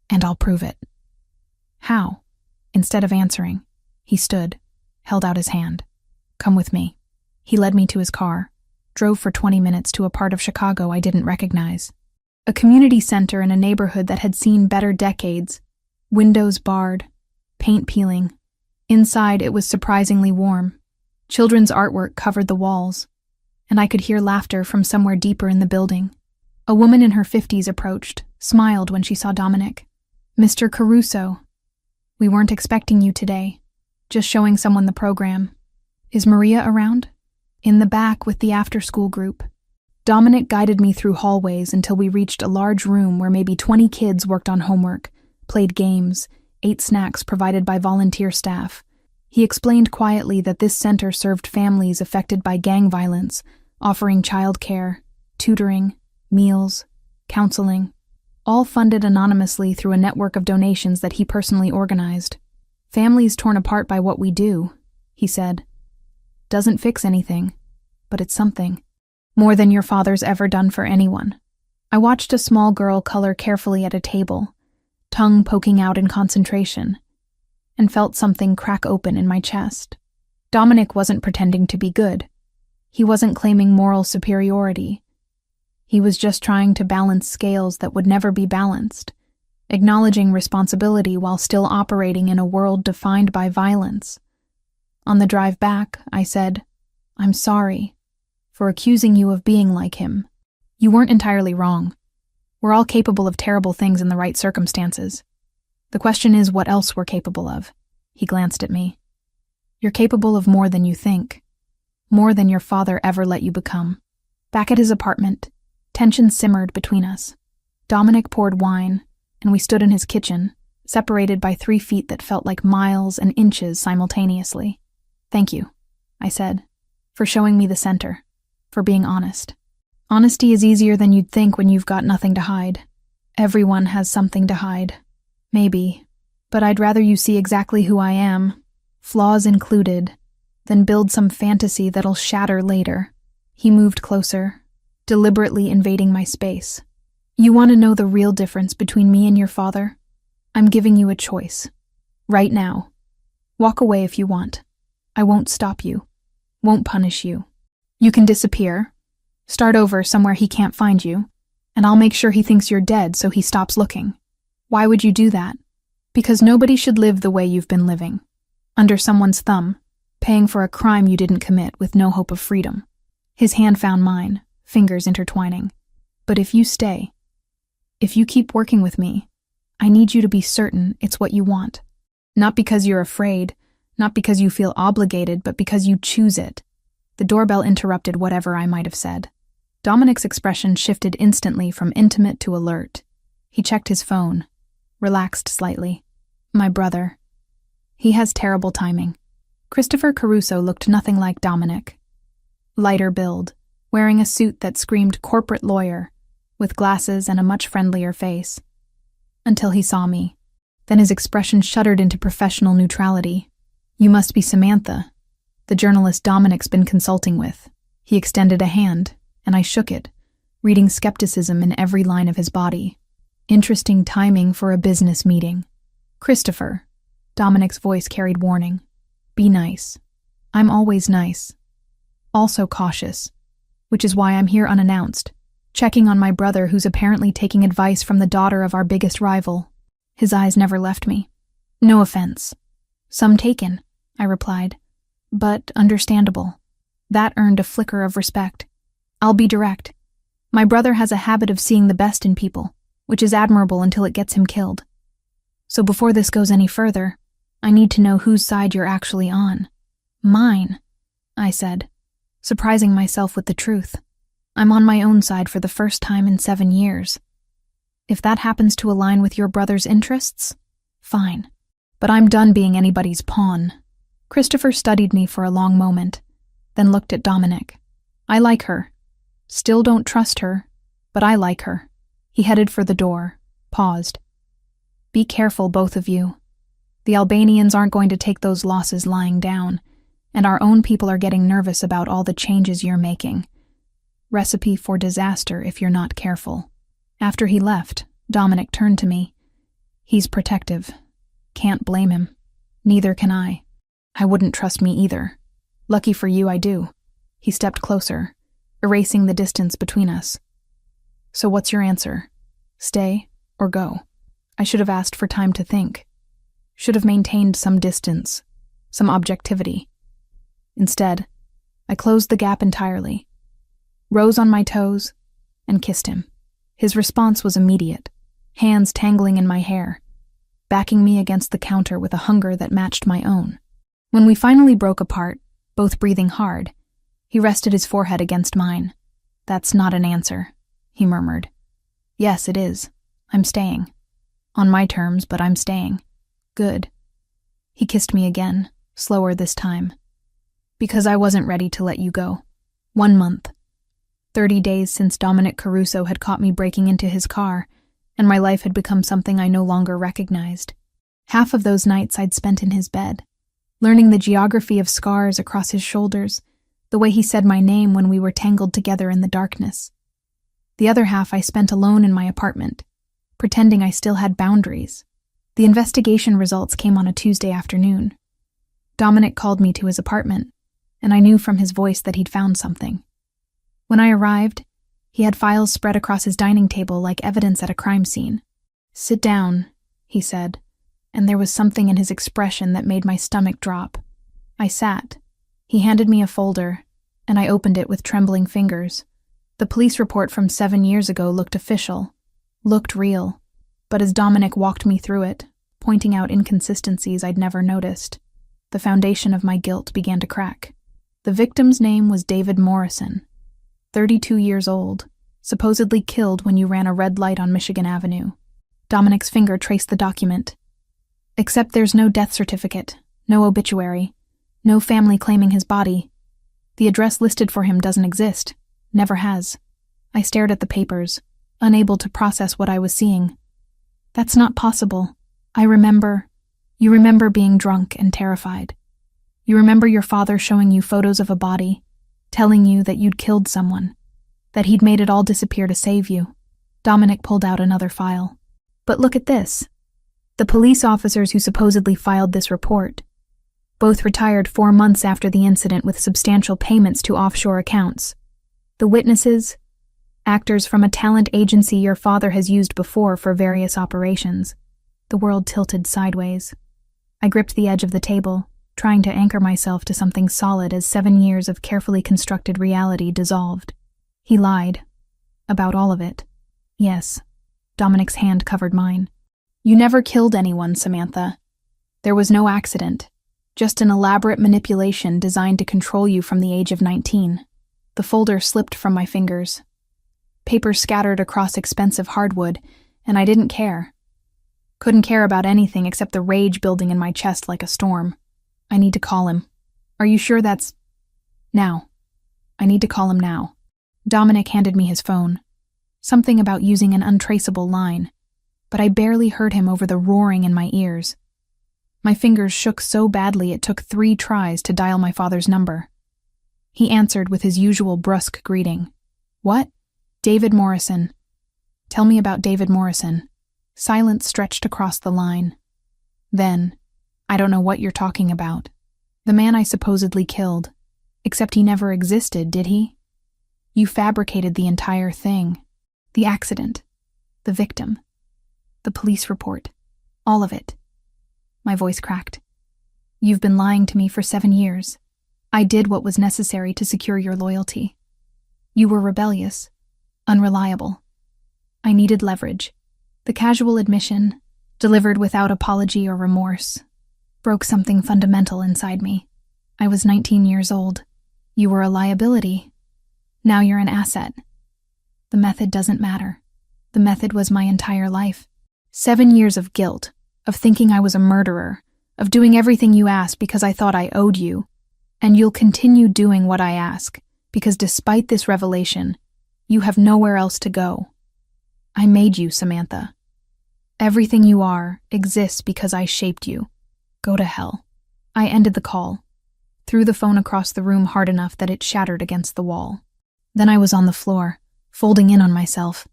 And I'll prove it. How? Instead of answering, he stood, held out his hand. Come with me. He led me to his car, drove for 20 minutes to a part of Chicago I didn't recognize. A community center in a neighborhood that had seen better decades. Windows barred, paint peeling. Inside, it was surprisingly warm. Children's artwork covered the walls, and I could hear laughter from somewhere deeper in the building. A woman in her 50s approached, smiled when she saw Dominic. Mr. Caruso, we weren't expecting you today. Just showing someone the program. Is Maria around? In the back with the after-school group. Dominic guided me through hallways until we reached a large room where maybe 20 kids worked on homework, played games, ate snacks provided by volunteer staff. He explained quietly that this center served families affected by gang violence, offering childcare, tutoring, meals, counseling, all funded anonymously through a network of donations that he personally organized. Families torn apart by what we do, he said. Doesn't fix anything, but it's something. More than your father's ever done for anyone. I watched a small girl color carefully at a table, tongue poking out in concentration, and felt something crack open in my chest. Dominic wasn't pretending to be good. He wasn't claiming moral superiority. He was just trying to balance scales that would never be balanced, acknowledging responsibility while still operating in a world defined by violence. On the drive back, I said, I'm sorry for accusing you of being like him. You weren't entirely wrong. We're all capable of terrible things in the right circumstances. The question is what else we're capable of. He glanced at me. You're capable of more than you think. More than your father ever let you become. Back at his apartment, tension simmered between us. Dominic poured wine, and we stood in his kitchen, separated by 3 feet that felt like miles and inches simultaneously. Thank you, I said, for showing me the center, for being honest. Honesty is easier than you'd think when you've got nothing to hide. Everyone has something to hide. Maybe, But I'd rather you see exactly who I am, flaws included, than build some fantasy that'll shatter later. He moved closer, deliberately invading my space. You want to know the real difference between me and your father? I'm giving you a choice. Right now. Walk away if you want. I won't stop you. Won't punish you. You can disappear. Start over somewhere he can't find you. And I'll make sure he thinks you're dead so he stops looking. Why would you do that? Because nobody should live the way you've been living. Under someone's thumb, paying for a crime you didn't commit with no hope of freedom. His hand found mine, fingers intertwining. But if you stay, if you keep working with me, I need you to be certain it's what you want. Not because you're afraid, not because you feel obligated, but because you choose it. The doorbell interrupted whatever I might have said. Dominic's expression shifted instantly from intimate to alert. He checked his phone, relaxed slightly. My brother. He has terrible timing. Christopher Caruso looked nothing like Dominic. Lighter build, wearing a suit that screamed corporate lawyer, with glasses and a much friendlier face. Until he saw me. Then his expression shuddered into professional neutrality. You must be Samantha, the journalist Dominic's been consulting with. He extended a hand, and I shook it, reading skepticism in every line of his body. Interesting timing for a business meeting. Christopher, Dominic's voice carried warning. Be nice. I'm always nice. Also cautious, which is why I'm here unannounced, checking on my brother who's apparently taking advice from the daughter of our biggest rival. His eyes never left me. No offense. Some taken, I replied, but understandable. That earned a flicker of respect. I'll be direct. My brother has a habit of seeing the best in people, which is admirable until it gets him killed. So before this goes any further, I need to know whose side you're actually on. Mine, I said, surprising myself with the truth. I'm on my own side for the first time in 7 years. If that happens to align with your brother's interests, fine. But I'm done being anybody's pawn. Christopher studied me for a long moment, then looked at Dominic. I like her. Still don't trust her, but I like her. He headed for the door, paused. Be careful, both of you. The Albanians aren't going to take those losses lying down, and our own people are getting nervous about all the changes you're making. Recipe for disaster if you're not careful. After he left, Dominic turned to me. He's protective. Can't blame him. Neither can I. I wouldn't trust me either. Lucky for you, I do. He stepped closer, erasing the distance between us. So what's your answer? Stay or go? I should have asked for time to think. Should have maintained some distance, some objectivity. Instead, I closed the gap entirely, rose on my toes, and kissed him. His response was immediate, hands tangling in my hair, backing me against the counter with a hunger that matched my own. When we finally broke apart, both breathing hard, he rested his forehead against mine. That's not an answer, he murmured. Yes, it is. I'm staying. On my terms, but I'm staying. Good. He kissed me again, slower this time. Because I wasn't ready to let you go. 1 month. 30 days since Dominic Caruso had caught me breaking into his car, and my life had become something I no longer recognized. Half of those nights I'd spent in his bed, learning the geography of scars across his shoulders, the way he said my name when we were tangled together in the darkness. The other half I spent alone in my apartment, pretending I still had boundaries. The investigation results came on a Tuesday afternoon. Dominic called me to his apartment, and I knew from his voice that he'd found something. When I arrived, he had files spread across his dining table like evidence at a crime scene. Sit down, he said, and there was something in his expression that made my stomach drop. I sat. He handed me a folder, and I opened it with trembling fingers. The police report from 7 years ago looked official, looked real, but as Dominic walked me through it, pointing out inconsistencies I'd never noticed, the foundation of my guilt began to crack. The victim's name was David Morrison, 32 years old, supposedly killed when you ran a red light on Michigan Avenue. Dominic's finger traced the document. Except there's no death certificate, no obituary, no family claiming his body. The address listed for him doesn't exist, never has. I stared at the papers, unable to process what I was seeing. That's not possible. I remember. You remember being drunk and terrified. You remember your father showing you photos of a body, telling you that you'd killed someone, that he'd made it all disappear to save you. Dominic pulled out another file. But look at this. The police officers who supposedly filed this report both retired 4 months after the incident with substantial payments to offshore accounts. The witnesses, actors from a talent agency your father has used before for various operations. The world tilted sideways. I gripped the edge of the table, trying to anchor myself to something solid as 7 years of carefully constructed reality dissolved. He lied. About all of it. Yes. Dominic's hand covered mine. You never killed anyone, Samantha. There was no accident. Just an elaborate manipulation designed to control you from the age of 19. The folder slipped from my fingers. Paper scattered across expensive hardwood, and I didn't care. Couldn't care about anything except the rage building in my chest like a storm. I need to call him. Are you sure that's... Now. I need to call him now. Dominic handed me his phone. Something about using an untraceable line, but I barely heard him over the roaring in my ears. My fingers shook so badly it took 3 tries to dial my father's number. He answered with his usual brusque greeting. What? David Morrison. Tell me about David Morrison. Silence stretched across the line. Then, I don't know what you're talking about. The man I supposedly killed. Except he never existed, did he? You fabricated the entire thing. The accident. The victim. The police report. All of it. My voice cracked. You've been lying to me for 7 years. I did what was necessary to secure your loyalty. You were rebellious. Unreliable. I needed leverage. The casual admission, delivered without apology or remorse, broke something fundamental inside me. I was 19 years old. You were a liability. Now you're an asset. The method doesn't matter. The method was my entire life. 7 years of guilt, of thinking I was a murderer, of doing everything you asked because I thought I owed you. And you'll continue doing what I ask, because despite this revelation, you have nowhere else to go. I made you, Samantha. Everything you are exists because I shaped you. Go to hell. I ended the call, threw the phone across the room hard enough that it shattered against the wall. Then I was on the floor, folding in on myself.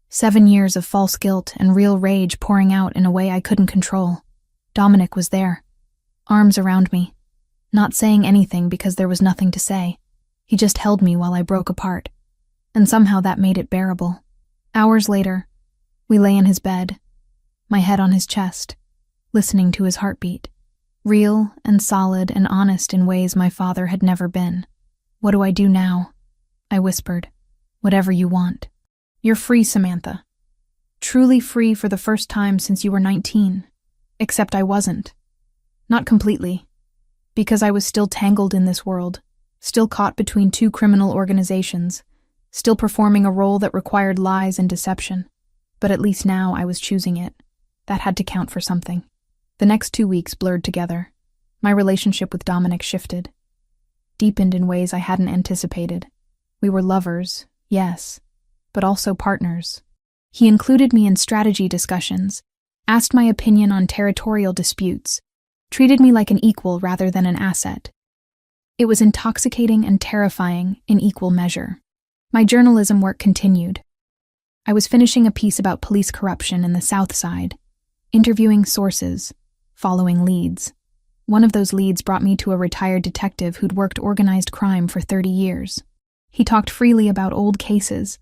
7 years of false guilt and real rage pouring out in a way I couldn't control. Dominic was there, arms around me, not saying anything because there was nothing to say. He just held me while I broke apart, and somehow that made it bearable. Hours later, we lay in his bed, my head on his chest, listening to his heartbeat. Real and solid and honest in ways my father had never been. What do I do now? I whispered. Whatever you want. You're free, Samantha. Truly free for the first time since you were 19. Except I wasn't. Not completely. Because I was still tangled in this world, still caught between 2 criminal organizations, still performing a role that required lies and deception. But at least now I was choosing it. That had to count for something. The next 2 weeks blurred together. My relationship with Dominic shifted. Deepened in ways I hadn't anticipated. We were lovers, yes, but also partners. He included me in strategy discussions, asked my opinion on territorial disputes, treated me like an equal rather than an asset. It was intoxicating and terrifying in equal measure. My journalism work continued. I was finishing a piece about police corruption in the South Side, interviewing sources, following leads. One of those leads brought me to a retired detective who'd worked organized crime for 30 years. He talked freely about old cases,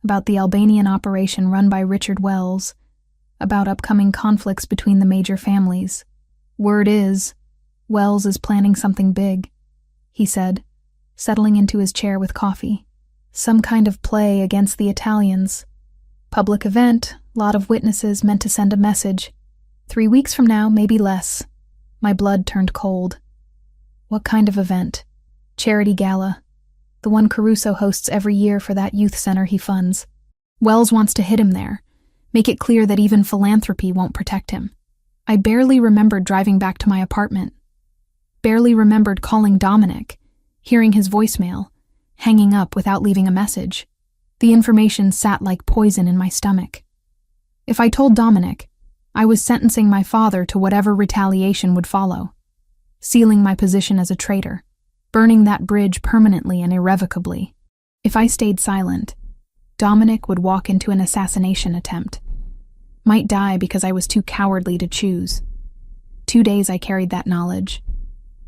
about the Albanian operation run by Richard Wells, about upcoming conflicts between the major families. Word is, Wells is planning something big, he said, settling into his chair with coffee. Some kind of play against the Italians. Public event, lot of witnesses meant to send a message. 3 weeks from now, maybe less. My blood turned cold. What kind of event? Charity gala. The one Caruso hosts every year for that youth center he funds. Wells wants to hit him there, make it clear that even philanthropy won't protect him. I barely remembered driving back to my apartment. Barely remembered calling Dominic, hearing his voicemail, hanging up without leaving a message. The information sat like poison in my stomach. If I told Dominic, I was sentencing my father to whatever retaliation would follow, sealing my position as a traitor, burning that bridge permanently and irrevocably. If I stayed silent, Dominic would walk into an assassination attempt, might die because I was too cowardly to choose. 2 days I carried that knowledge.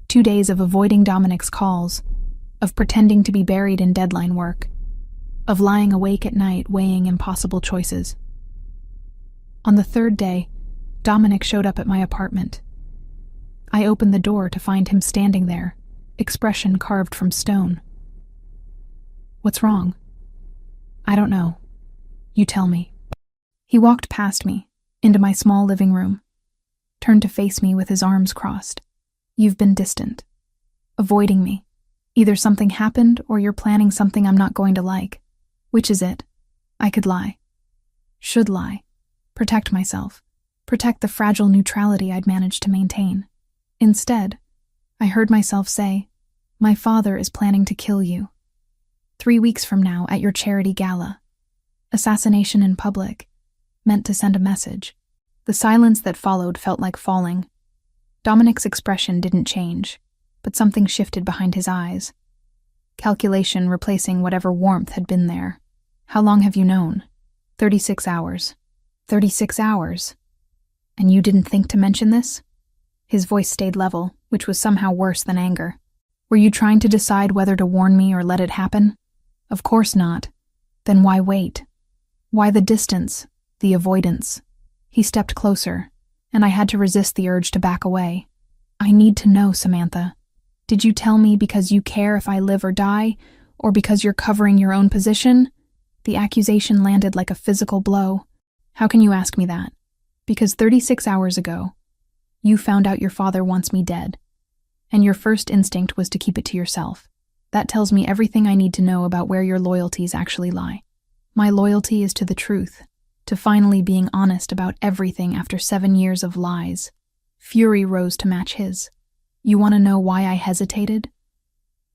2 days of avoiding Dominic's calls, of pretending to be buried in deadline work, of lying awake at night weighing impossible choices. On the 3rd day, Dominic showed up at my apartment. I opened the door to find him standing there, expression carved from stone. "What's wrong?" "I don't know. You tell me." He walked past me, into my small living room, turned to face me with his arms crossed. "You've been distant, avoiding me. Either something happened or you're planning something I'm not going to like. Which is it?" I could lie. Should lie. Protect myself. Protect the fragile neutrality I'd managed to maintain. Instead, I heard myself say, "My father is planning to kill you. 3 weeks from now at your charity gala. Assassination in public, meant to send a message." The silence that followed felt like falling. Dominic's expression didn't change, but something shifted behind his eyes. Calculation replacing whatever warmth had been there. "How long have you known?" 36 hours. 36 hours. "And you didn't think to mention this?" His voice stayed level, which was somehow worse than anger. "Were you trying to decide whether to warn me or let it happen?" "Of course not. Then why wait? Why the distance, the avoidance?" He stepped closer, and I had to resist the urge to back away. "I need to know, Samantha. Did you tell me because you care if I live or die, or because you're covering your own position?" The accusation landed like a physical blow. "How can you ask me that?" "Because 36 hours ago, you found out your father wants me dead, and your first instinct was to keep it to yourself. That tells me everything I need to know about where your loyalties actually lie. My loyalty is to the truth, to finally being honest about everything after 7 years of lies." Fury rose to match his. "You want to know why I hesitated?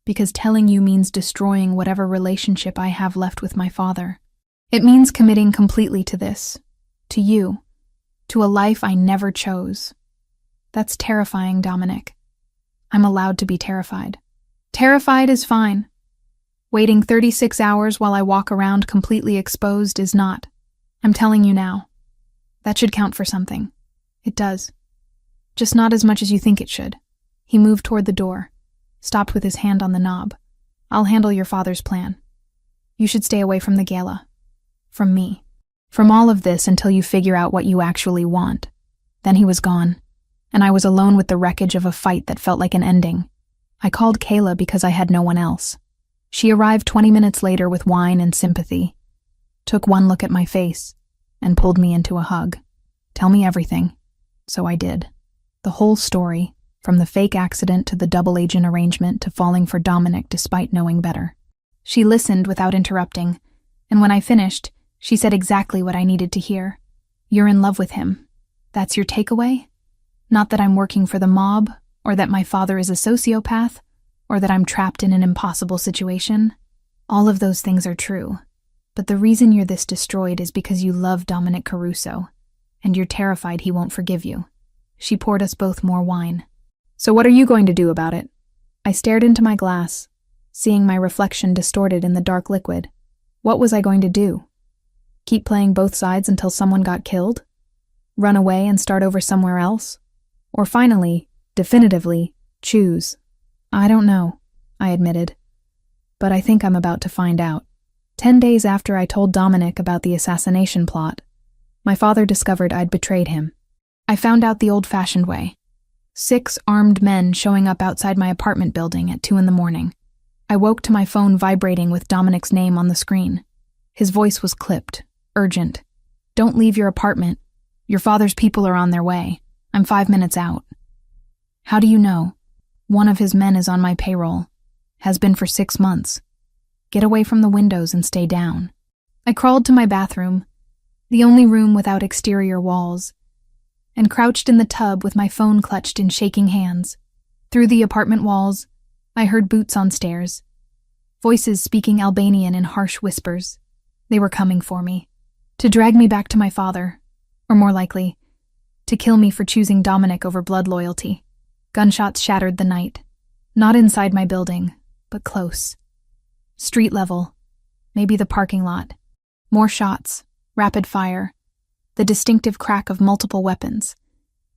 Because telling you means destroying whatever relationship I have left with my father. It means committing completely to this, to you, to a life I never chose. That's terrifying, Dominic. I'm allowed to be terrified. Terrified is fine. Waiting 36 hours while I walk around completely exposed is not. I'm telling you now. That should count for something. It does. Just not as much as you think it should." He moved toward the door, stopped with his hand on the knob. "I'll handle your father's plan. You should stay away from the gala. From me. From all of this until you figure out what you actually want." Then he was gone, and I was alone with the wreckage of a fight that felt like an ending. I called Kayla because I had no one else. She arrived 20 minutes later with wine and sympathy, took one look at my face, and pulled me into a hug. "Tell me everything." So I did. The whole story, from the fake accident to the double agent arrangement to falling for Dominic despite knowing better. She listened without interrupting, and when I finished, she said exactly what I needed to hear. "You're in love with him. That's your takeaway? Not that I'm working for the mob, or that my father is a sociopath, or that I'm trapped in an impossible situation. All of those things are true. But the reason you're this destroyed is because you love Dominic Caruso, and you're terrified he won't forgive you." She poured us both more wine. "So what are you going to do about it?" I stared into my glass, seeing my reflection distorted in the dark liquid. What was I going to do? Keep playing both sides until someone got killed? Run away and start over somewhere else? Or finally, definitively, choose? "I don't know," I admitted. "But I think I'm about to find out." 10 days after I told Dominic about the assassination plot, my father discovered I'd betrayed him. I found out the old-fashioned way. 6 armed men showing up outside my apartment building at 2 a.m. I woke to my phone vibrating with Dominic's name on the screen. His voice was clipped, urgent. "Don't leave your apartment. Your father's people are on their way. I'm 5 minutes out." "How do you know?" "One of his men is on my payroll. Has been for 6 months. Get away from the windows and stay down." I crawled to my bathroom, the only room without exterior walls, and crouched in the tub with my phone clutched in shaking hands. Through the apartment walls, I heard boots on stairs, voices speaking Albanian in harsh whispers. They were coming for me, to drag me back to my father, or more likely, To kill me for choosing Dominic over blood loyalty. Gunshots shattered the night. Not inside my building, but close. Street level. Maybe the parking lot. More shots. Rapid fire. The distinctive crack of multiple weapons.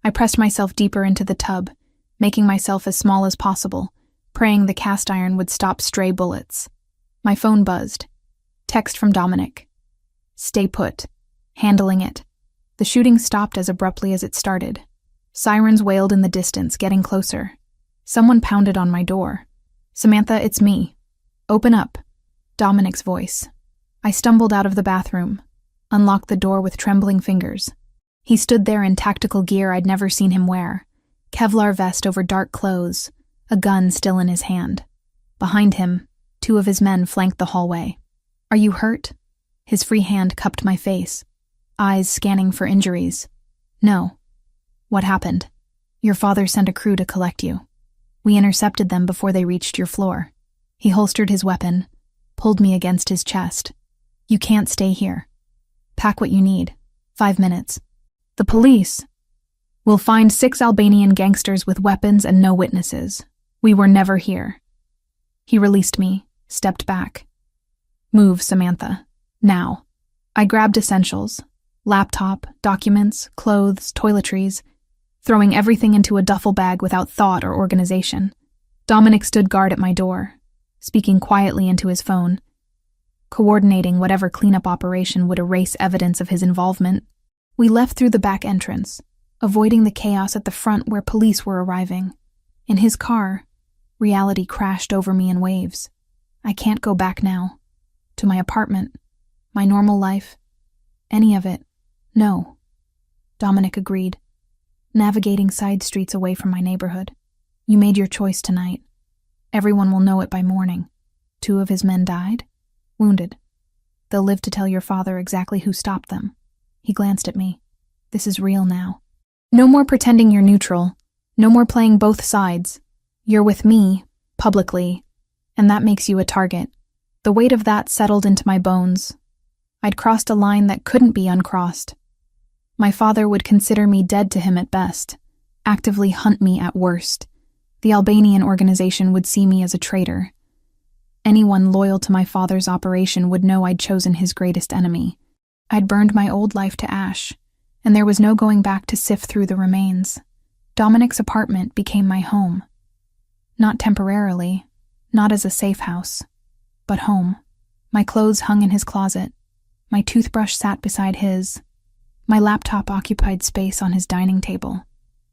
I pressed myself deeper into the tub, making myself as small as possible, praying the cast iron would stop stray bullets. My phone buzzed. Text from Dominic. Stay put. Handling it. The shooting stopped as abruptly as it started. Sirens wailed in the distance, getting closer. Someone pounded on my door. Samantha, it's me. Open up. Dominic's voice. I stumbled out of the bathroom, unlocked the door with trembling fingers. He stood there in tactical gear I'd never seen him wear. Kevlar vest over dark clothes, a gun still in his hand. Behind him, 2 of his men flanked the hallway. Are you hurt? His free hand cupped my face, eyes scanning for injuries. No. What happened? Your father sent a crew to collect you. We intercepted them before they reached your floor. He holstered his weapon, pulled me against his chest. You can't stay here. Pack what you need. 5 minutes. The police. We'll find 6 Albanian gangsters with weapons and no witnesses. We were never here. He released me, stepped back. Move, Samantha. Now. I grabbed essentials. Laptop, documents, clothes, toiletries, throwing everything into a duffel bag without thought or organization. Dominic stood guard at my door, speaking quietly into his phone, coordinating whatever cleanup operation would erase evidence of his involvement. We left through the back entrance, avoiding the chaos at the front where police were arriving. In his car, reality crashed over me in waves. I can't go back now. To my apartment, my normal life, any of it. No. Dominic agreed, navigating side streets away from my neighborhood. You made your choice tonight. Everyone will know it by morning. 2 of his men died, wounded. They'll live to tell your father exactly who stopped them. He glanced at me. This is real now. No more pretending you're neutral. No more playing both sides. You're with me, publicly, and that makes you a target. The weight of that settled into my bones. I'd crossed a line that couldn't be uncrossed. My father would consider me dead to him at best, actively hunt me at worst. The Albanian organization would see me as a traitor. Anyone loyal to my father's operation would know I'd chosen his greatest enemy. I'd burned my old life to ash, and there was no going back to sift through the remains. Dominic's apartment became my home. Not temporarily, not as a safe house, but home. My clothes hung in his closet. My toothbrush sat beside his. My laptop occupied space on his dining table.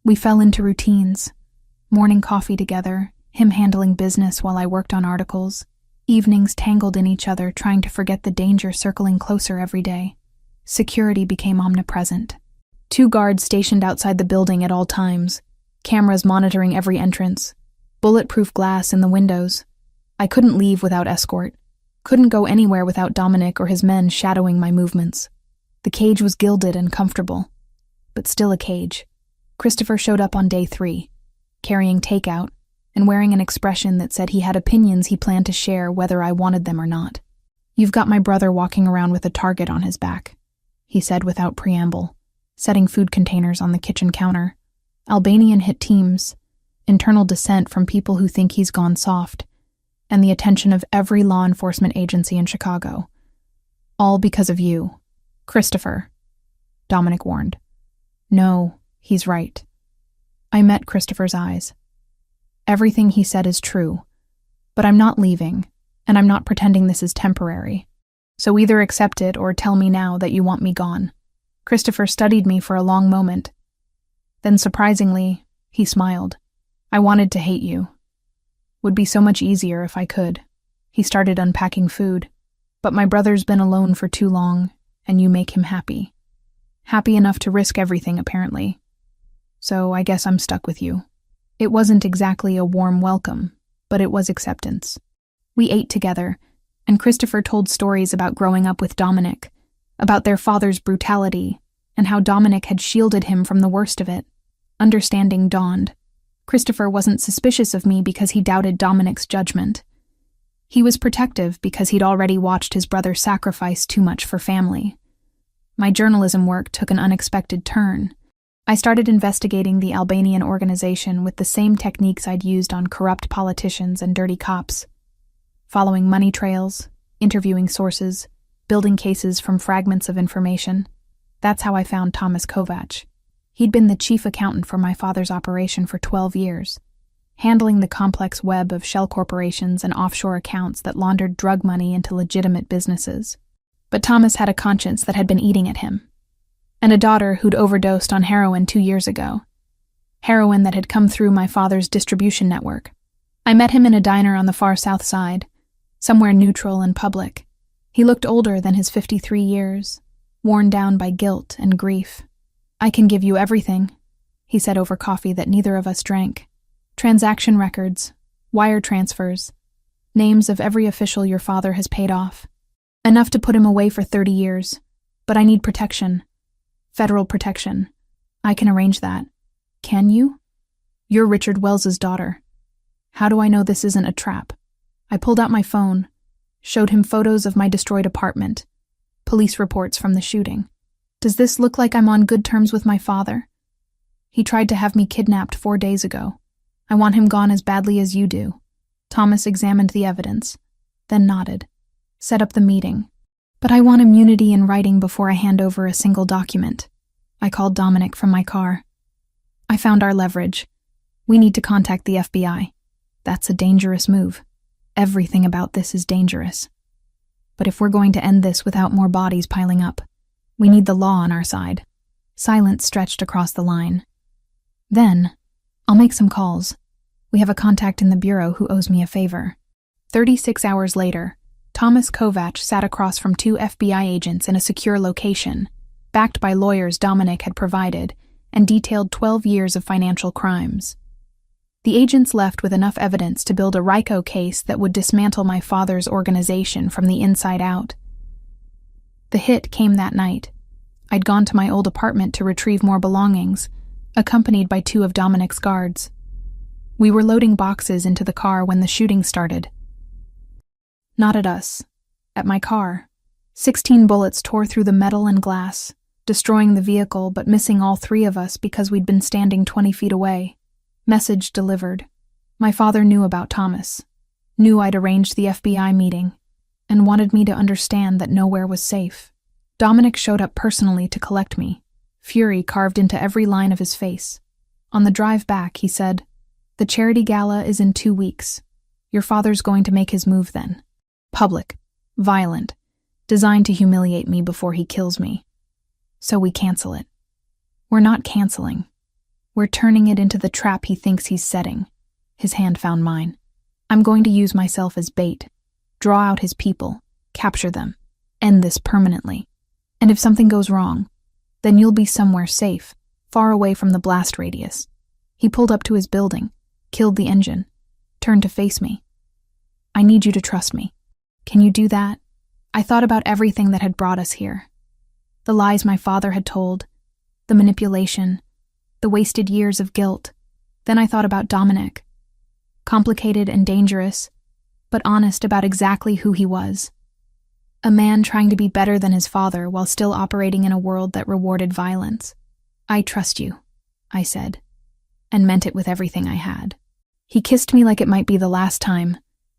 We fell into routines. Morning coffee together, him handling business while I worked on articles. Evenings tangled in each other, trying to forget the danger circling closer every day. Security became omnipresent. 2 guards stationed outside the building at all times, cameras monitoring every entrance, bulletproof glass in the windows. I couldn't leave without escort, couldn't go anywhere without Dominic or his men shadowing my movements. The cage was gilded and comfortable, but still a cage. Christopher showed up on day 3, carrying takeout and wearing an expression that said he had opinions he planned to share whether I wanted them or not. You've got my brother walking around with a target on his back, he said without preamble, setting food containers on the kitchen counter. Albanian hit teams, internal dissent from people who think he's gone soft, and the attention of every law enforcement agency in Chicago. All because of you, Christopher, Dominic warned. No, he's right. I met Christopher's eyes. Everything he said is true, but I'm not leaving, and I'm not pretending this is temporary. So either accept it or tell me now that you want me gone. Christopher studied me for a long moment. Then, surprisingly, he smiled. I wanted to hate you. Would be so much easier if I could. He started unpacking food. But my brother's been alone for too long, and you make him happy. Happy enough to risk everything, apparently. So I guess I'm stuck with you. It wasn't exactly a warm welcome, but it was acceptance. We ate together, and Christopher told stories about growing up with Dominic, about their father's brutality, and how Dominic had shielded him from the worst of it. Understanding dawned. Christopher wasn't suspicious of me because he doubted Dominic's judgment. He was protective because he'd already watched his brother sacrifice too much for family. My journalism work took an unexpected turn. I started investigating the Albanian organization with the same techniques I'd used on corrupt politicians and dirty cops, following money trails, interviewing sources, building cases from fragments of information. That's how I found Thomas Kovac. He'd been the chief accountant for my father's operation for 12 years, handling the complex web of shell corporations and offshore accounts that laundered drug money into legitimate businesses. But Thomas had a conscience that had been eating at him, and a daughter who'd overdosed on heroin 2 years ago. Heroin that had come through my father's distribution network. I met him in a diner on the far south side, somewhere neutral and public. He looked older than his 53 years, worn down by guilt and grief. "I can give you everything," he said over coffee that neither of us drank. "Transaction records, wire transfers, names of every official your father has paid off. Enough to put him away for 30 years. But I need protection. Federal protection. I can arrange that. Can you? You're Richard Wells's daughter. How do I know this isn't a trap?" I pulled out my phone, showed him photos of my destroyed apartment, police reports from the shooting. "Does this look like I'm on good terms with my father? He tried to have me kidnapped 4 days ago. I want him gone as badly as you do." Thomas examined the evidence, then nodded. "Set up the meeting. But I want immunity in writing before I hand over a single document." I called Dominic from my car. "I found our leverage. We need to contact the FBI. That's a dangerous move. Everything about this is dangerous. But if we're going to end this without more bodies piling up, we need the law on our side." Silence stretched across the line. "Then, I'll make some calls. We have a contact in the bureau who owes me a favor." 36 hours later, Thomas Kovac sat across from 2 FBI agents in a secure location, backed by lawyers Dominic had provided, and detailed 12 years of financial crimes. The agents left with enough evidence to build a RICO case that would dismantle my father's organization from the inside out. The hit came that night. I'd gone to my old apartment to retrieve more belongings, accompanied by 2 of Dominic's guards. We were loading boxes into the car when the shooting started. Not at us. At my car. 16 bullets tore through the metal and glass, destroying the vehicle but missing all 3 of us because we'd been standing 20 feet away. Message delivered. My father knew about Thomas, knew I'd arranged the FBI meeting, and wanted me to understand that nowhere was safe. Dominic showed up personally to collect me, fury carved into every line of his face. On the drive back, he said, "The charity gala is in 2 weeks. Your father's going to make his move then. Public, violent, designed to humiliate me before he kills me. So we cancel it." "We're not canceling. We're turning it into the trap he thinks he's setting." His hand found mine. "I'm going to use myself as bait, draw out his people, capture them, end this permanently. And if something goes wrong, then you'll be somewhere safe, far away from the blast radius." He pulled up to his building, killed the engine, turned to face me. "I need you to trust me. Can you do that?" I thought about everything that had brought us here. The lies my father had told, the manipulation, the wasted years of guilt. Then I thought about Dominic. Complicated and dangerous, but honest about exactly who he was. A man trying to be better than his father while still operating in a world that rewarded violence. "I trust you," I said, and meant it with everything I had. He kissed me like it might be the last time,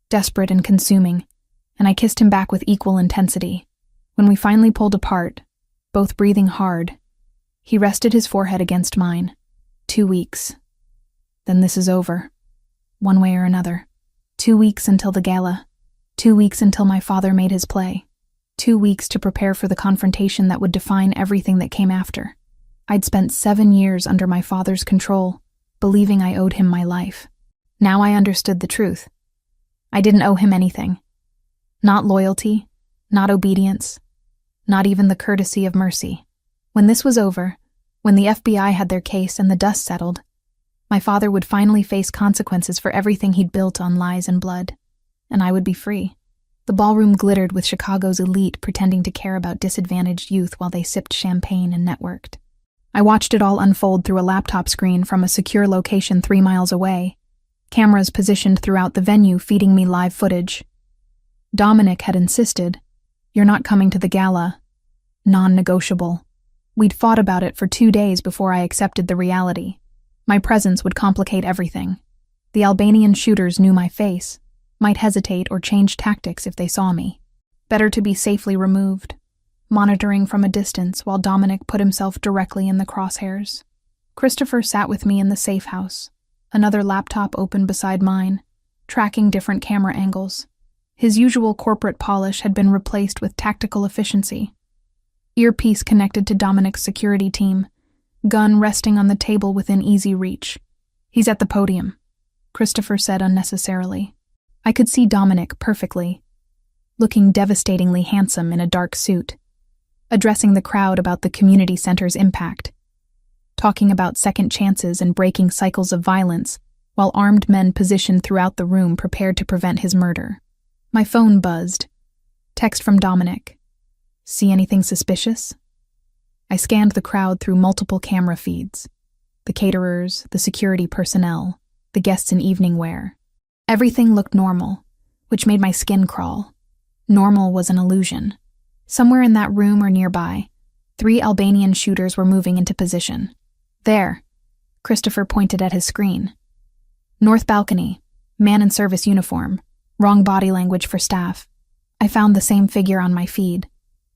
desperate and consuming, and I kissed him back with equal intensity. When we finally pulled apart, both breathing hard, he rested his forehead against mine. 2 weeks. Then this is over. One way or another. 2 weeks until the gala. 2 weeks until my father made his play. 2 weeks to prepare for the confrontation that would define everything that came after. I'd spent 7 years under my father's control, believing I owed him my life. Now I understood the truth. I didn't owe him anything. Not loyalty, not obedience, not even the courtesy of mercy. When this was over, when the FBI had their case and the dust settled, my father would finally face consequences for everything he'd built on lies and blood, and I would be free. The ballroom glittered with Chicago's elite pretending to care about disadvantaged youth while they sipped champagne and networked. I watched it all unfold through a laptop screen from a secure location 3 miles away, cameras positioned throughout the venue feeding me live footage. Dominic had insisted, "You're not coming to the gala. Non-negotiable. We'd fought about it for 2 days before I accepted the reality. My presence would complicate everything. The Albanian shooters knew my face, might hesitate or change tactics if they saw me. Better to be safely removed, monitoring from a distance while Dominic put himself directly in the crosshairs. Christopher sat with me in the safe house, another laptop open beside mine, tracking different camera angles. His usual corporate polish had been replaced with tactical efficiency. Earpiece connected to Dominic's security team, gun resting on the table within easy reach. "He's at the podium," Christopher said unnecessarily. I could see Dominic perfectly, looking devastatingly handsome in a dark suit, addressing the crowd about the community center's impact, talking about second chances and breaking cycles of violence, while armed men positioned throughout the room prepared to prevent his murder. My phone buzzed. Text from Dominic. "See anything suspicious?" I scanned the crowd through multiple camera feeds. The caterers, the security personnel, the guests in evening wear. Everything looked normal, which made my skin crawl. Normal was an illusion. Somewhere in that room or nearby, 3 Albanian shooters were moving into position. "There," Christopher pointed at his screen. "North balcony, man in service uniform, wrong body language for staff." I found the same figure on my feed.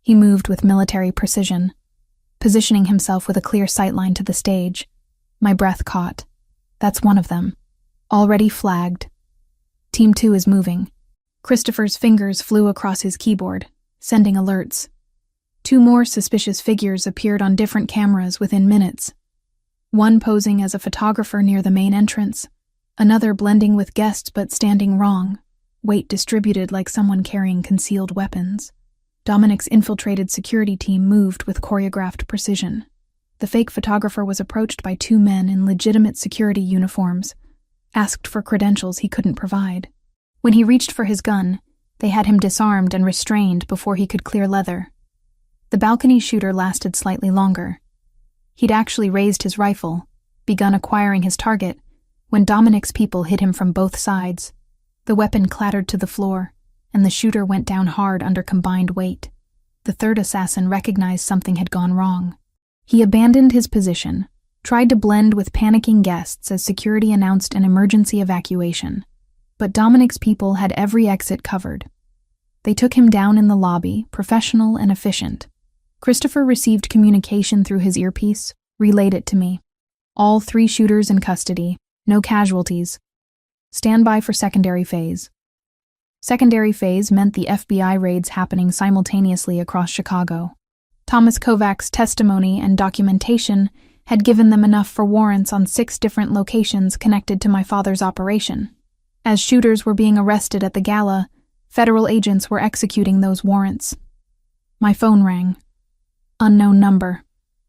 He moved with military precision, positioning himself with a clear sightline to the stage. My breath caught. That's one of them. Already flagged. Team 2 is moving. Christopher's fingers flew across his keyboard, sending alerts. 2 more suspicious figures appeared on different cameras within minutes. One posing as a photographer near the main entrance, another blending with guests but standing wrong, weight distributed like someone carrying concealed weapons. Dominic's infiltrated security team moved with choreographed precision. The fake photographer was approached by 2 men in legitimate security uniforms, asked for credentials he couldn't provide. When he reached for his gun, they had him disarmed and restrained before he could clear leather. The balcony shooter lasted slightly longer. He'd actually raised his rifle, begun acquiring his target, when Dominic's people hit him from both sides. The weapon clattered to the floor, and the shooter went down hard under combined weight. The third assassin recognized something had gone wrong. He abandoned his position, tried to blend with panicking guests as security announced an emergency evacuation. But Dominic's people had every exit covered. They took him down in the lobby, professional and efficient. Christopher received communication through his earpiece, relayed it to me. All 3 shooters in custody, no casualties. Stand by for secondary phase. Secondary phase meant the FBI raids happening simultaneously across Chicago. Thomas Kovac's testimony and documentation had given them enough for warrants on 6 different locations connected to my father's operation. As shooters were being arrested at the gala, federal agents were executing those warrants. My phone rang. Unknown number.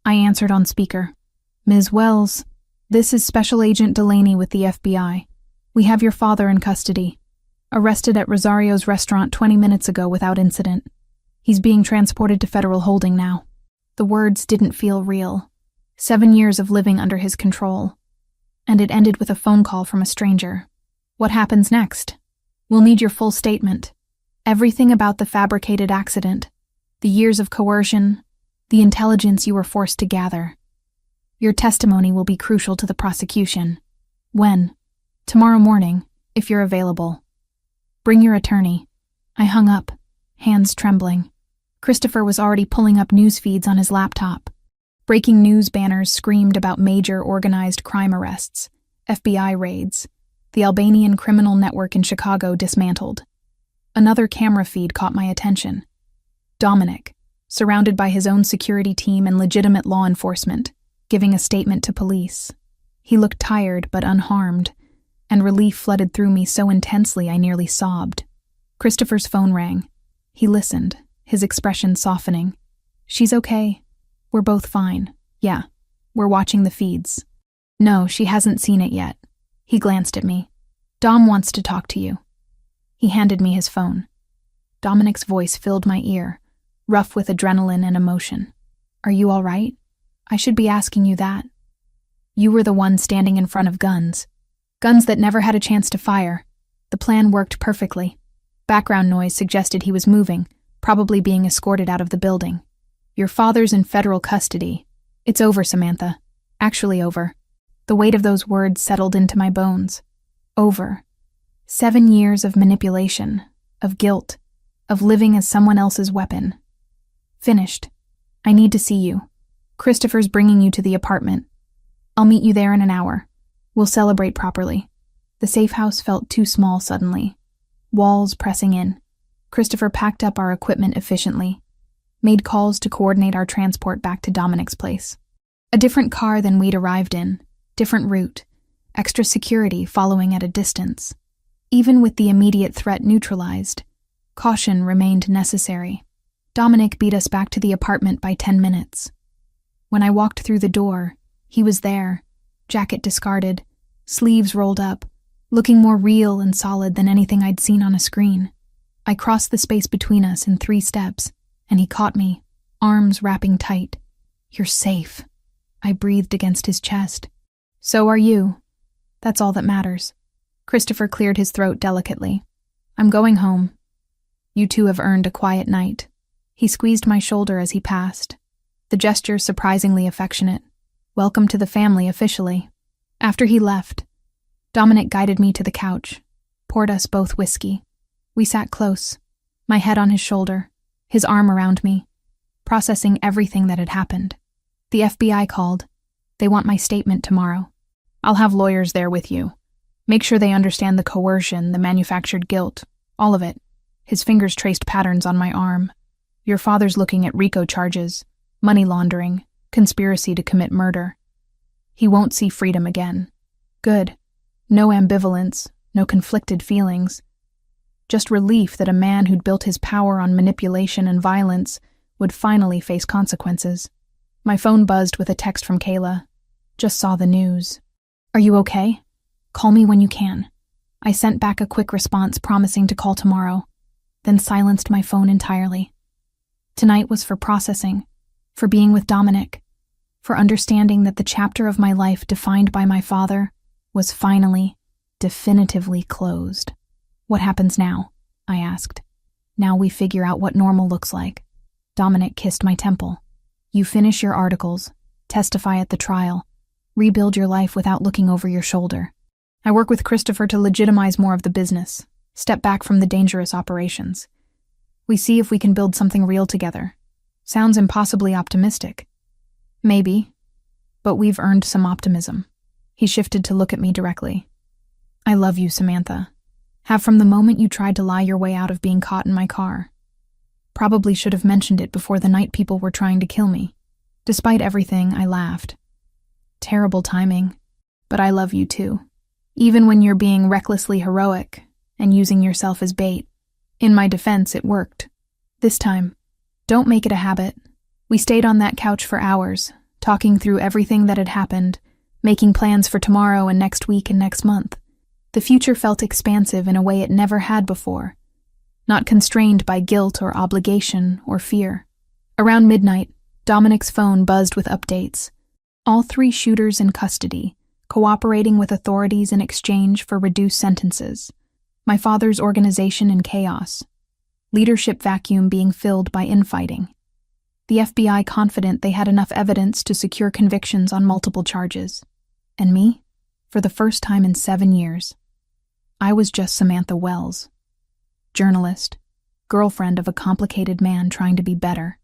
I answered on speaker. "Ms. Wells, this is Special Agent Delaney with the FBI. We have your father in custody. Arrested at Rosario's restaurant 20 minutes ago without incident. He's being transported to federal holding now." The words didn't feel real. 7 years of living under his control. And it ended with a phone call from a stranger. "What happens next? We'll need your full statement. Everything about the fabricated accident, the years of coercion, the intelligence you were forced to gather. Your testimony will be crucial to the prosecution. When? Tomorrow morning, if you're available. Bring your attorney." I hung up, hands trembling. Christopher was already pulling up news feeds on his laptop. Breaking news banners screamed about major organized crime arrests, FBI raids, the Albanian criminal network in Chicago dismantled. Another camera feed caught my attention. Dominic, surrounded by his own security team and legitimate law enforcement, giving a statement to police. He looked tired but unharmed, and relief flooded through me so intensely I nearly sobbed. Christopher's phone rang. He listened, his expression softening. "She's okay. We're both fine. Yeah, we're watching the feeds." "No, she hasn't seen it yet." He glanced at me. "Dom wants to talk to you." He handed me his phone. Dominic's voice filled my ear, rough with adrenaline and emotion. "Are you all right? I should be asking you that. You were the one standing in front of guns. Guns that never had a chance to fire. The plan worked perfectly. Background noise suggested he was moving, probably being escorted out of the building. Your father's in federal custody. It's over, Samantha. Actually over. The weight of those words settled into my bones. Over. 7 years of manipulation, of guilt, of living as someone else's weapon. Finished. I need to see you. Christopher's bringing you to the apartment. I'll meet you there in an hour. We'll celebrate properly. The safe house felt too small suddenly. Walls pressing in. Christopher packed up our equipment efficiently, made calls to coordinate our transport back to Dominic's place. A different car than we'd arrived in, different route, extra security following at a distance. Even with the immediate threat neutralized, caution remained necessary. Dominic beat us back to the apartment by 10 minutes. When I walked through the door, he was there, jacket discarded, sleeves rolled up, looking more real and solid than anything I'd seen on a screen. I crossed the space between us in 3 steps, and he caught me, arms wrapping tight. You're safe. I breathed against his chest. So are you. That's all that matters. Christopher cleared his throat delicately. I'm going home. You two have earned a quiet night. He squeezed my shoulder as he passed, the gesture surprisingly affectionate. Welcome to the family officially. After he left, Dominic guided me to the couch, poured us both whiskey. We sat close, my head on his shoulder, his arm around me, processing everything that had happened. The FBI called. They want my statement tomorrow. I'll have lawyers there with you. Make sure they understand the coercion, the manufactured guilt, all of it. His fingers traced patterns on my arm. Your father's looking at RICO charges, money laundering, conspiracy to commit murder. He won't see freedom again. Good. No ambivalence, no conflicted feelings. Just relief that a man who'd built his power on manipulation and violence would finally face consequences. My phone buzzed with a text from Kayla. Just saw the news. Are you okay? Call me when you can. I sent back a quick response promising to call tomorrow, then silenced my phone entirely. Tonight was for processing, for being with Dominic, for understanding that the chapter of my life defined by my father was finally, definitively closed. What happens now? I asked. Now we figure out what normal looks like. Dominic kissed my temple. You finish your articles, testify at the trial, rebuild your life without looking over your shoulder. I work with Christopher to legitimize more of the business, step back from the dangerous operations. We see if we can build something real together. Sounds impossibly optimistic. Maybe, but we've earned some optimism. He shifted to look at me directly. I love you, Samantha. Have from the moment you tried to lie your way out of being caught in my car. Probably should have mentioned it before the night people were trying to kill me. Despite everything, I laughed. Terrible timing, but I love you too. Even when you're being recklessly heroic and using yourself as bait. In my defense, it worked. This time, don't make it a habit. We stayed on that couch for hours, talking through everything that had happened, making plans for tomorrow and next week and next month. The future felt expansive in a way it never had before, not constrained by guilt or obligation or fear. Around midnight, Dominic's phone buzzed with updates. All 3 shooters in custody, cooperating with authorities in exchange for reduced sentences. My father's organization in chaos. Leadership vacuum being filled by infighting. The FBI confident they had enough evidence to secure convictions on multiple charges. And me? For the first time in 7 years. I was just Samantha Wells. Journalist, girlfriend of a complicated man trying to be better.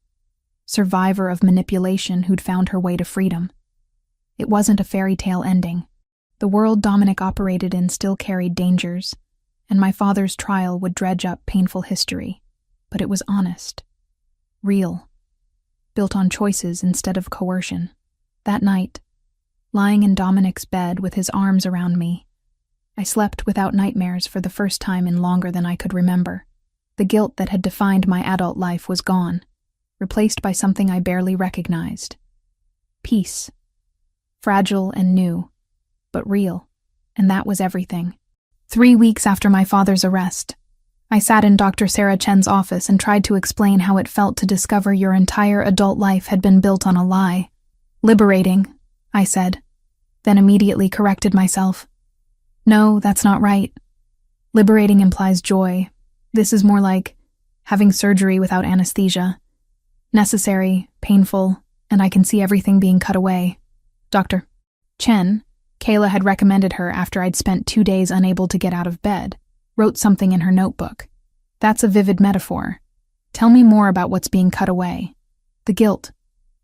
Survivor of manipulation who'd found her way to freedom. It wasn't a fairy tale ending. The world Dominic operated in still carried dangers, and my father's trial would dredge up painful history. But it was honest. Real. Built on choices instead of coercion. That night, lying in Dominic's bed with his arms around me, I slept without nightmares for the first time in longer than I could remember. The guilt that had defined my adult life was gone, replaced by something I barely recognized. Peace. Fragile and new, but real, and that was everything. 3 weeks after my father's arrest, I sat in Dr. Sarah Chen's office and tried to explain how it felt to discover your entire adult life had been built on a lie. Liberating, I said, then immediately corrected myself. No, that's not right. Liberating implies joy. This is more like having surgery without anesthesia. Necessary, painful, and I can see everything being cut away. Dr. Chen, Kayla had recommended her after I'd spent 2 days unable to get out of bed, wrote something in her notebook. That's a vivid metaphor. Tell me more about what's being cut away. The guilt.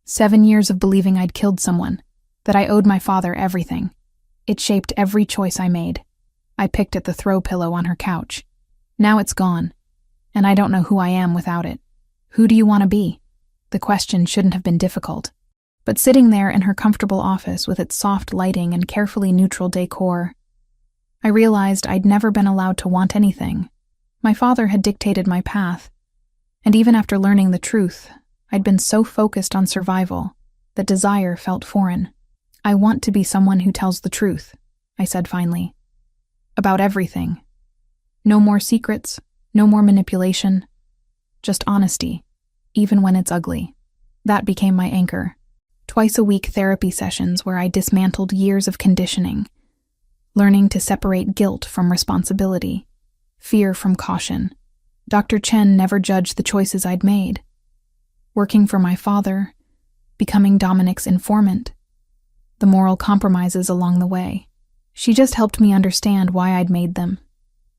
7 years of believing I'd killed someone, that I owed my father everything. It shaped every choice I made. I picked at the throw pillow on her couch. Now it's gone, and I don't know who I am without it. Who do you want to be? The question shouldn't have been difficult. But sitting there in her comfortable office with its soft lighting and carefully neutral decor, I realized I'd never been allowed to want anything. My father had dictated my path, and even after learning the truth, I'd been so focused on survival that desire felt foreign. I want to be someone who tells the truth, I said finally. About everything. No more secrets, no more manipulation, just honesty, even when it's ugly. That became my anchor. Twice-a-week therapy sessions where I dismantled years of conditioning, learning to separate guilt from responsibility, fear from caution. Dr. Chen never judged the choices I'd made. Working for my father, becoming Dominic's informant, the moral compromises along the way. She just helped me understand why I'd made them,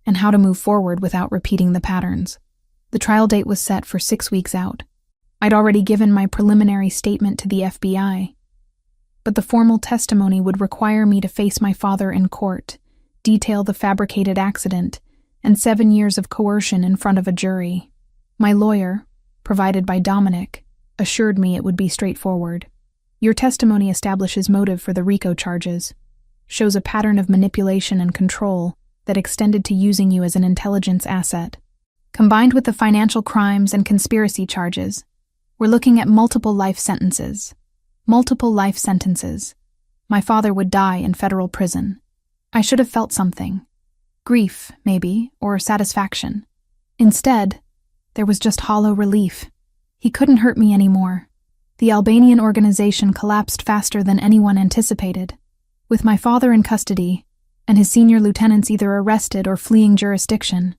and how to move forward without repeating the patterns. The trial date was set for 6 weeks out. I'd already given my preliminary statement to the FBI, but the formal testimony would require me to face my father in court, detail the fabricated accident, and 7 years of coercion in front of a jury. My lawyer, provided by Dominic, assured me it would be straightforward. Your testimony establishes motive for the RICO charges, shows a pattern of manipulation and control that extended to using you as an intelligence asset. Combined with the financial crimes and conspiracy charges, we're looking at multiple life sentences. Multiple life sentences. My father would die in federal prison. I should have felt something. Grief, maybe, or satisfaction. Instead, there was just hollow relief. He couldn't hurt me anymore. The Albanian organization collapsed faster than anyone anticipated. With my father in custody, and his senior lieutenants either arrested or fleeing jurisdiction,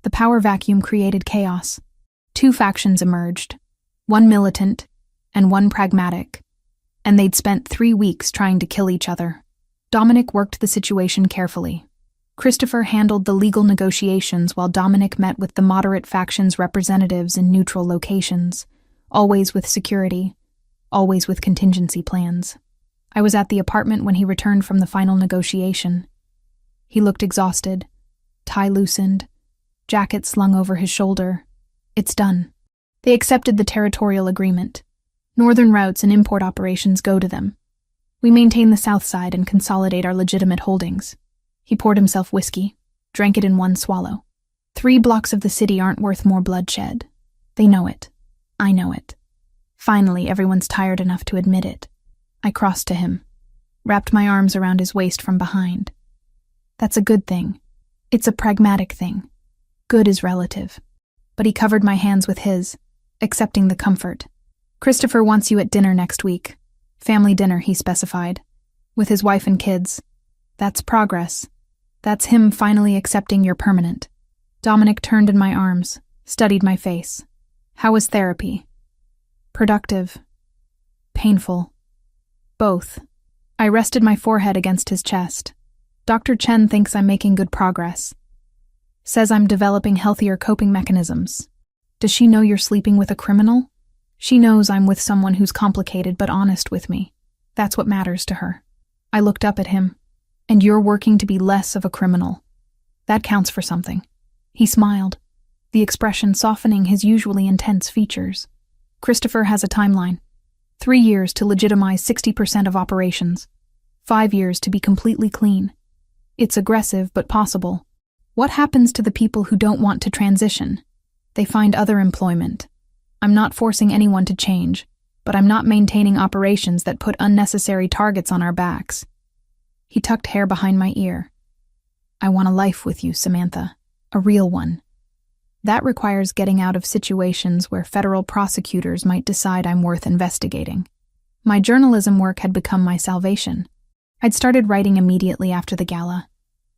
the power vacuum created chaos. 2 factions emerged, one militant and one pragmatic, and they'd spent 3 weeks trying to kill each other. Dominic worked the situation carefully. Christopher handled the legal negotiations while Dominic met with the moderate faction's representatives in neutral locations, always with security, always with contingency plans. I was at the apartment when he returned from the final negotiation. He looked exhausted, tie loosened, jacket slung over his shoulder. It's done. They accepted the territorial agreement. Northern routes and import operations go to them. We maintain the south side and consolidate our legitimate holdings. He poured himself whiskey, drank it in one swallow. 3 blocks of the city aren't worth more bloodshed. They know it. I know it. Finally, everyone's tired enough to admit it. I crossed to him, wrapped my arms around his waist from behind. That's a good thing. It's a pragmatic thing. Good is relative. But he covered my hands with his, accepting the comfort. Christopher wants you at dinner next week. Family dinner, he specified. With his wife and kids. That's progress. That's him finally accepting you're permanent. Dominic turned in my arms, studied my face. How was therapy? Productive. Painful. Both. I rested my forehead against his chest. Dr. Chen thinks I'm making good progress. Says I'm developing healthier coping mechanisms. Does she know you're sleeping with a criminal? She knows I'm with someone who's complicated but honest with me. That's what matters to her. I looked up at him. And you're working to be less of a criminal. That counts for something. He smiled, the expression softening his usually intense features. Christopher has a timeline. 3 years to legitimize 60% of operations. 5 years to be completely clean. It's aggressive but possible. What happens to the people who don't want to transition? They find other employment. I'm not forcing anyone to change, but I'm not maintaining operations that put unnecessary targets on our backs. He tucked hair behind my ear. I want a life with you, Samantha. A real one. That requires getting out of situations where federal prosecutors might decide I'm worth investigating. My journalism work had become my salvation. I'd started writing immediately after the gala,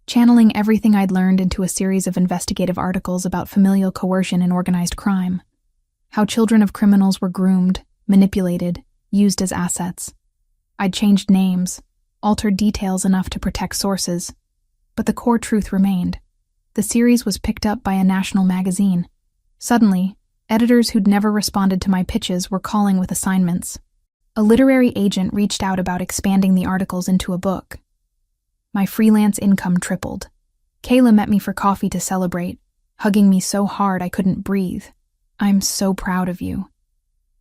channeling everything I'd learned into a series of investigative articles about familial coercion and organized crime. How children of criminals were groomed, manipulated, used as assets. I'd changed names, altered details enough to protect sources, but the core truth remained. The series was picked up by a national magazine. Suddenly, editors who'd never responded to my pitches were calling with assignments. A literary agent reached out about expanding the articles into a book. My freelance income tripled. Kayla met me for coffee to celebrate, hugging me so hard I couldn't breathe. "I'm so proud of you.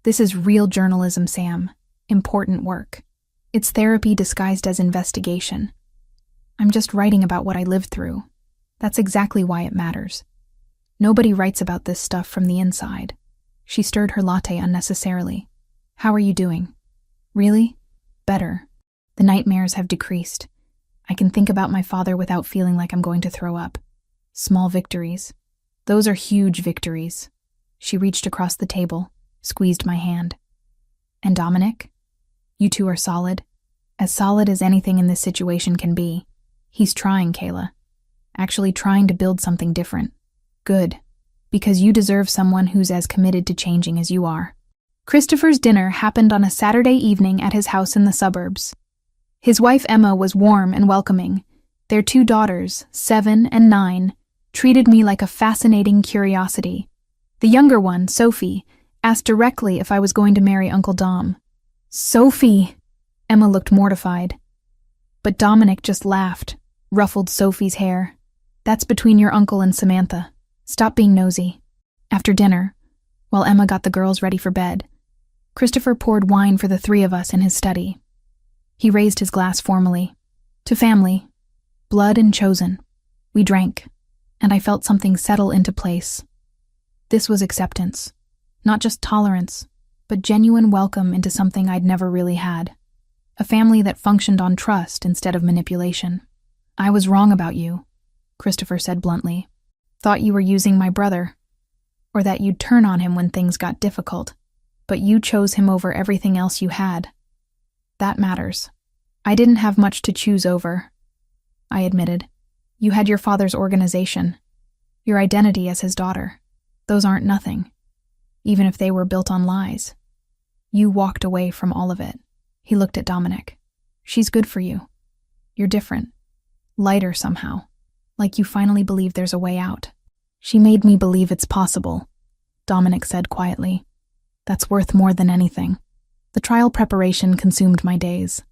This is real journalism, Sam. Important work. It's therapy disguised as investigation. I'm just writing about what I lived through. That's exactly why it matters. Nobody writes about this stuff from the inside." She stirred her latte unnecessarily. "How are you doing?" "Really? Better. The nightmares have decreased. I can think about my father without feeling like I'm going to throw up. Small victories. Those are huge victories." She reached across the table, squeezed my hand. "And Dominic? You two are solid? As solid as anything in this situation can be. He's trying, Kayla. Actually trying to build something different. Good. Because you deserve someone who's as committed to changing as you are." Christopher's dinner happened on a Saturday evening at his house in the suburbs. His wife Emma was warm and welcoming. Their 2 daughters, 7 and 9, treated me like a fascinating curiosity. The younger one, Sophie, asked directly if I was going to marry Uncle Dom. "Sophie!" Emma looked mortified. But Dominic just laughed, ruffled Sophie's hair. "That's between your uncle and Samantha. Stop being nosy." After dinner, while Emma got the girls ready for bed, Christopher poured wine for the 3 of us in his study. He raised his glass formally. "To family. Blood and chosen." We drank, and I felt something settle into place. This was acceptance. Not just tolerance, but genuine welcome into something I'd never really had. A family that functioned on trust instead of manipulation. "I was wrong about you," Christopher said bluntly. "Thought you were using my brother, or that you'd turn on him when things got difficult. But you chose him over everything else you had. That matters. I didn't have much to choose over," I admitted. "You had your father's organization, your identity as his daughter. Those aren't nothing, even if they were built on lies. You walked away from all of it." He looked at Dominic. "She's good for you. You're different. Lighter somehow. Like you finally believe there's a way out." "She made me believe it's possible," Dominic said quietly. "That's worth more than anything." The trial preparation consumed my days.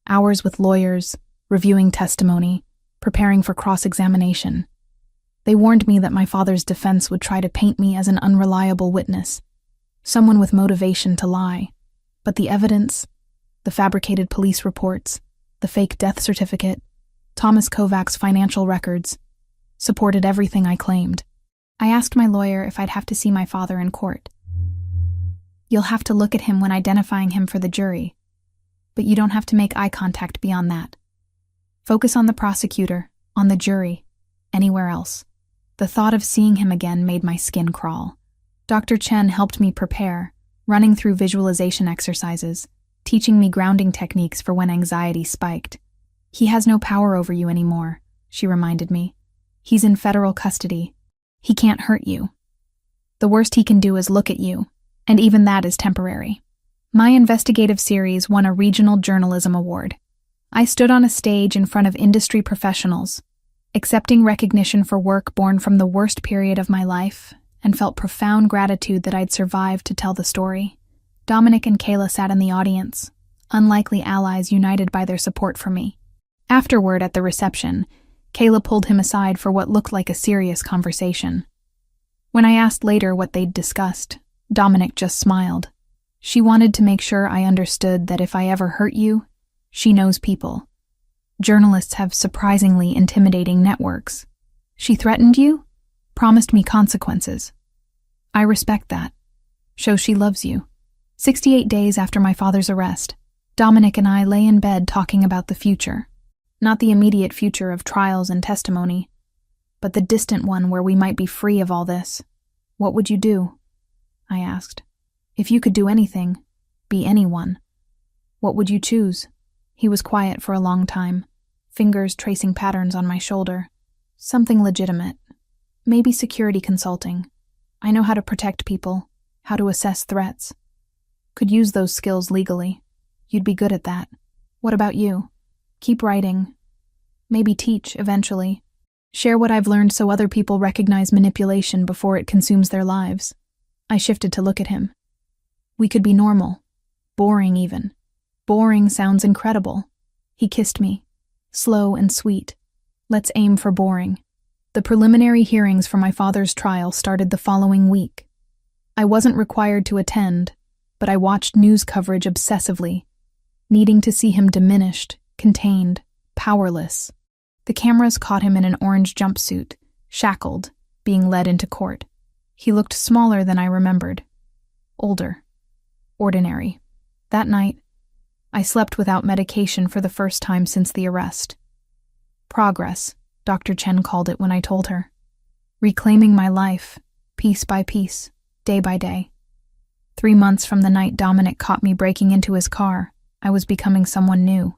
Hours with lawyers, reviewing testimony, preparing for cross-examination. They warned me that my father's defense would try to paint me as an unreliable witness, someone with motivation to lie. But the evidence, the fabricated police reports, the fake death certificate, Thomas Kovac's financial records, supported everything I claimed. I asked my lawyer if I'd have to see my father in court. "You'll have to look at him when identifying him for the jury, but you don't have to make eye contact beyond that. Focus on the prosecutor, on the jury, anywhere else." The thought of seeing him again made my skin crawl. Dr. Chen helped me prepare, running through visualization exercises, teaching me grounding techniques for when anxiety spiked. "He has no power over you anymore," she reminded me. "He's in federal custody. He can't hurt you. The worst he can do is look at you, and even that is temporary." My investigative series won a regional journalism award. I stood on a stage in front of industry professionals, accepting recognition for work born from the worst period of my life, and felt profound gratitude that I'd survived to tell the story. Dominic and Kayla sat in the audience, unlikely allies united by their support for me. Afterward, at the reception, Kayla pulled him aside for what looked like a serious conversation. When I asked later what they'd discussed, Dominic just smiled. She wanted to make sure I understood that if I ever hurt you, she knows people. Journalists have surprisingly intimidating networks. She threatened you? Promised me consequences. I respect that. Shows she loves you. 68 days after my father's arrest, Dominic and I lay in bed talking about the future. Not the immediate future of trials and testimony, but the distant one where we might be free of all this. "What would you do?" I asked. "If you could do anything, be anyone, what would you choose?" He was quiet for a long time, fingers tracing patterns on my shoulder. "Something legitimate. Maybe security consulting. I know how to protect people. how to assess threats. Could use those skills legally. You'd be good at that. What about you? Keep writing. Maybe teach, eventually. Share what I've learned so other people recognize manipulation before it consumes their lives. I shifted to look at him. We could be normal. Boring, even. Boring sounds incredible. He kissed me. Slow and sweet. Let's aim for boring. The preliminary hearings for my father's trial started the following week. I wasn't required to attend, but I watched news coverage obsessively, needing to see him diminished, contained, powerless. The cameras caught him in an orange jumpsuit, shackled, being led into court. He looked smaller than I remembered. Older. Ordinary. That night, I slept without medication for the first time since the arrest. Progress, Dr. Chen called it when I told her. Reclaiming my life, piece by piece, day by day. 3 months from the night Dominic caught me breaking into his car, I was becoming someone new.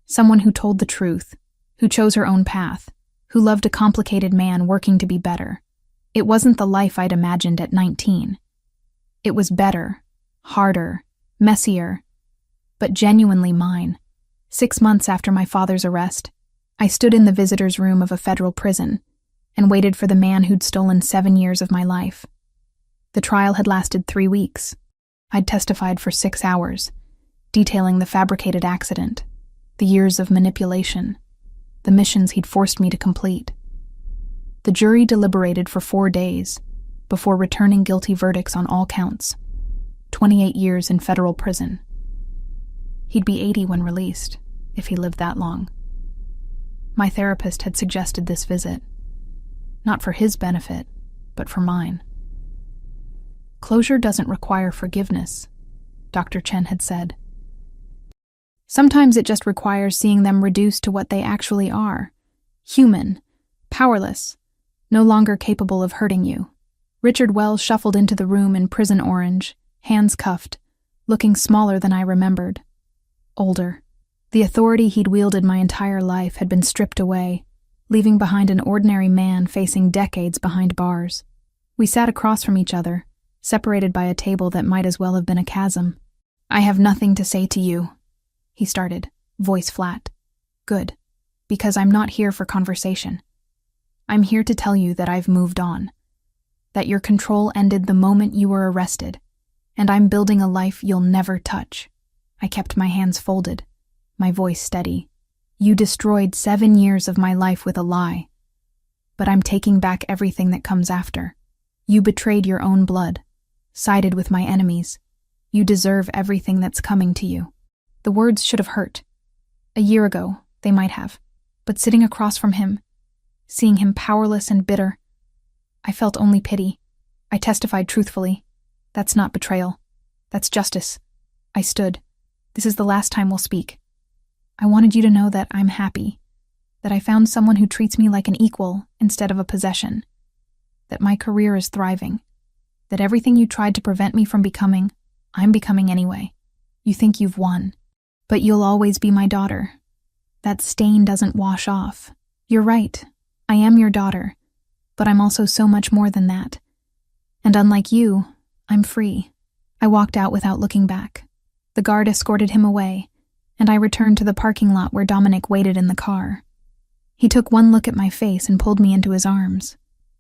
Someone who told the truth, who chose her own path, who loved a complicated man working to be better. It wasn't the life I'd imagined at 19. It was better, harder, messier, but genuinely mine. 6 months after my father's arrest, I stood in the visitor's room of a federal prison and waited for the man who'd stolen 7 years of my life. The trial had lasted 3 weeks. I'd testified for 6 hours, detailing the fabricated accident, the years of manipulation, the missions he'd forced me to complete. The jury deliberated for 4 days before returning guilty verdicts on all counts. 28 years in federal prison. He'd be 80 when released, if he lived that long. My therapist had suggested this visit, not for his benefit, but for mine. Closure doesn't require forgiveness, Dr. Chen had said. Sometimes it just requires seeing them reduced to what they actually are. Human, powerless, no longer capable of hurting you. Richard Wells shuffled into the room in prison orange, hands cuffed, looking smaller than I remembered. Older. The authority he'd wielded my entire life had been stripped away, leaving behind an ordinary man facing decades behind bars. We sat across from each other, separated by a table that might as well have been a chasm. "I have nothing to say to you," he started, voice flat. "Good, because I'm not here for conversation. I'm here to tell you that I've moved on, that your control ended the moment you were arrested, and I'm building a life you'll never touch." I kept my hands folded, my voice steady. "You destroyed 7 years of my life with a lie, but I'm taking back everything that comes after. You betrayed your own blood, sided with my enemies. You deserve everything that's coming to you." The words should have hurt. A year ago, they might have, but sitting across from him, seeing him powerless and bitter, I felt only pity. I testified truthfully. "That's not betrayal. That's justice." I stood. "This is the last time we'll speak. I wanted you to know that I'm happy, that I found someone who treats me like an equal instead of a possession, that my career is thriving, that everything you tried to prevent me from becoming, I'm becoming anyway. You think you've won, but you'll always be my daughter. That stain doesn't wash off. You're right, I am your daughter, but I'm also so much more than that. And unlike you, I'm free." I walked out without looking back. The guard escorted him away, and I returned to the parking lot where Dominic waited in the car. He took one look at my face and pulled me into his arms.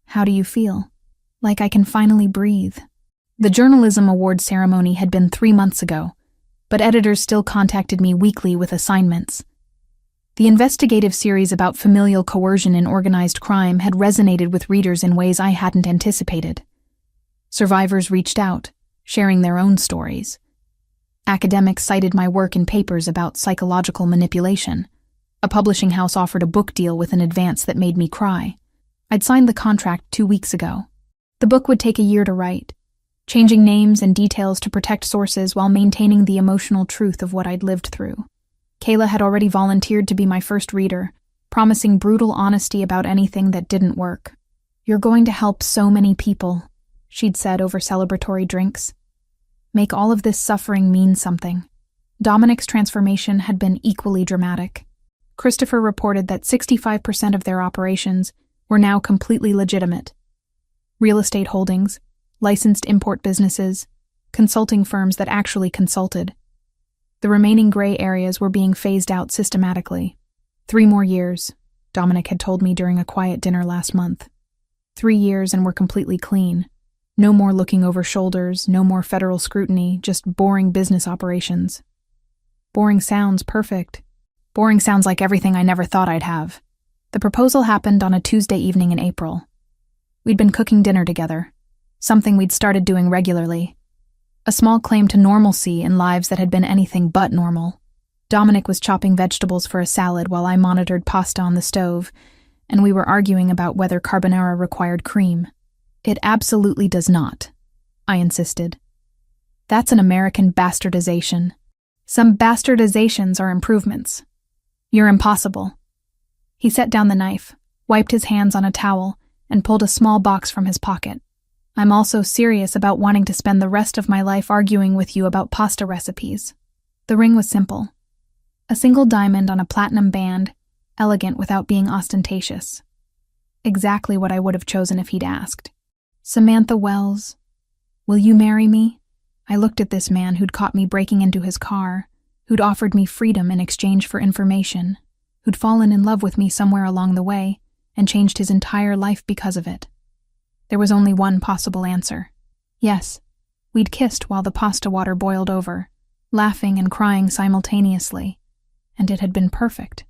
"How do you feel?" "Like I can finally breathe." The journalism award ceremony had been 3 months ago, but editors still contacted me weekly with assignments. The investigative series about familial coercion in organized crime had resonated with readers in ways I hadn't anticipated. Survivors reached out, sharing their own stories. Academics cited my work in papers about psychological manipulation. A publishing house offered a book deal with an advance that made me cry. I'd signed the contract 2 weeks ago. The book would take a year to write, changing names and details to protect sources while maintaining the emotional truth of what I'd lived through. Kayla had already volunteered to be my first reader, promising brutal honesty about anything that didn't work. "You're going to help so many people," she'd said over celebratory drinks. "Make all of this suffering mean something." Dominic's transformation had been equally dramatic. Christopher reported that 65% of their operations were now completely legitimate. Real estate holdings, licensed import businesses, consulting firms that actually consulted. The remaining gray areas were being phased out systematically. 3 more years, Dominic had told me during a quiet dinner last month. 3 years and we're completely clean. No more looking over shoulders, no more federal scrutiny, just boring business operations. Boring sounds perfect. Boring sounds like everything I never thought I'd have. The proposal happened on a Tuesday evening in April. We'd been cooking dinner together, something we'd started doing regularly. A small claim to normalcy in lives that had been anything but normal. Dominic was chopping vegetables for a salad while I monitored pasta on the stove, and we were arguing about whether carbonara required cream. It absolutely does not, I insisted. That's an American bastardization. Some bastardizations are improvements. You're impossible. He set down the knife, wiped his hands on a towel, and pulled a small box from his pocket. I'm also serious about wanting to spend the rest of my life arguing with you about pasta recipes. The ring was simple. A single diamond on a platinum band, elegant without being ostentatious. Exactly what I would have chosen if he'd asked. Samantha Wells, will you marry me? I looked at this man who'd caught me breaking into his car, who'd offered me freedom in exchange for information, who'd fallen in love with me somewhere along the way and changed his entire life because of it. There was only one possible answer. Yes, we'd kissed while the pasta water boiled over, laughing and crying simultaneously, and it had been perfect.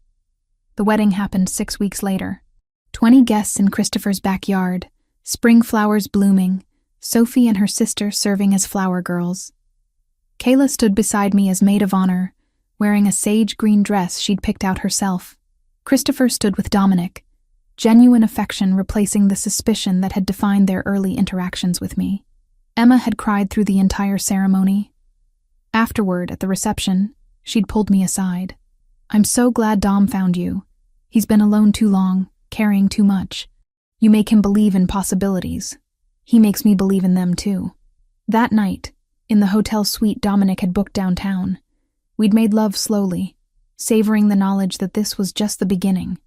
The wedding happened 6 weeks later. 20 guests in Christopher's backyard, spring flowers blooming, Sophie and her sister serving as flower girls. Kayla stood beside me as maid of honor, wearing a sage green dress she'd picked out herself. Christopher stood with Dominic, genuine affection replacing the suspicion that had defined their early interactions with me. Emma had cried through the entire ceremony. Afterward, at the reception, she'd pulled me aside. I'm so glad Dom found you. He's been alone too long, carrying too much. You make him believe in possibilities. He makes me believe in them too. That night, in the hotel suite Dominic had booked downtown, we'd made love slowly, savoring the knowledge that this was just the beginning.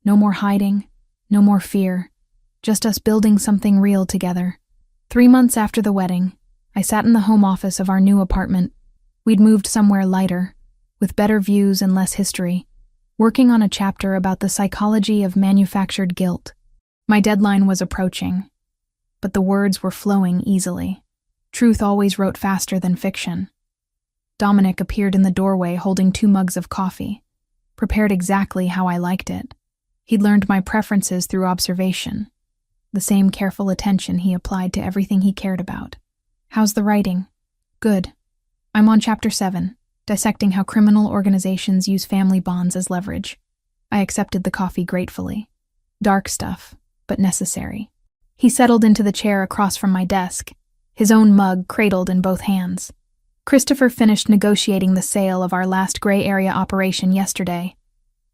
No more hiding, no more fear, just us building something real together. 3 months after the wedding, I sat in the home office of our new apartment. We'd moved somewhere lighter, with better views and less history, working on a chapter about the psychology of manufactured guilt. My deadline was approaching, but the words were flowing easily. Truth always wrote faster than fiction. Dominic appeared in the doorway holding 2 mugs of coffee, prepared exactly how I liked it. He'd learned my preferences through observation, the same careful attention he applied to everything he cared about. How's the writing? Good. I'm on Chapter 7, dissecting how criminal organizations use family bonds as leverage. I accepted the coffee gratefully. Dark stuff, but necessary. He settled into the chair across from my desk, his own mug cradled in both hands. Christopher finished negotiating the sale of our last gray area operation yesterday.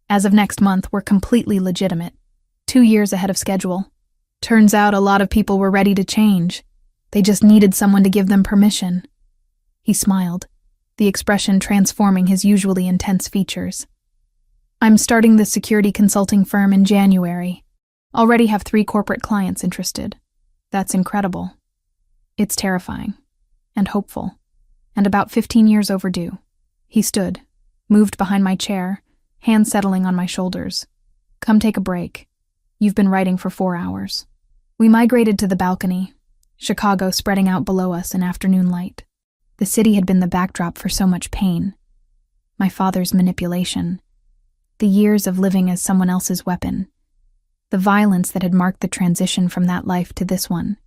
As of next month, we're completely legitimate. 2 years ahead of schedule. Turns out a lot of people were ready to change. They just needed someone to give them permission. He smiled, the expression transforming his usually intense features. I'm starting this security consulting firm in January. Already have 3 corporate clients interested. That's incredible. It's terrifying. And hopeful. And about 15 years overdue. He stood, moved behind my chair, hands settling on my shoulders. Come take a break. You've been writing for 4 hours. We migrated to the balcony, Chicago spreading out below us in afternoon light. The city had been the backdrop for so much pain. My father's manipulation. The years of living as someone else's weapon. The violence that had marked the transition from that life to this one.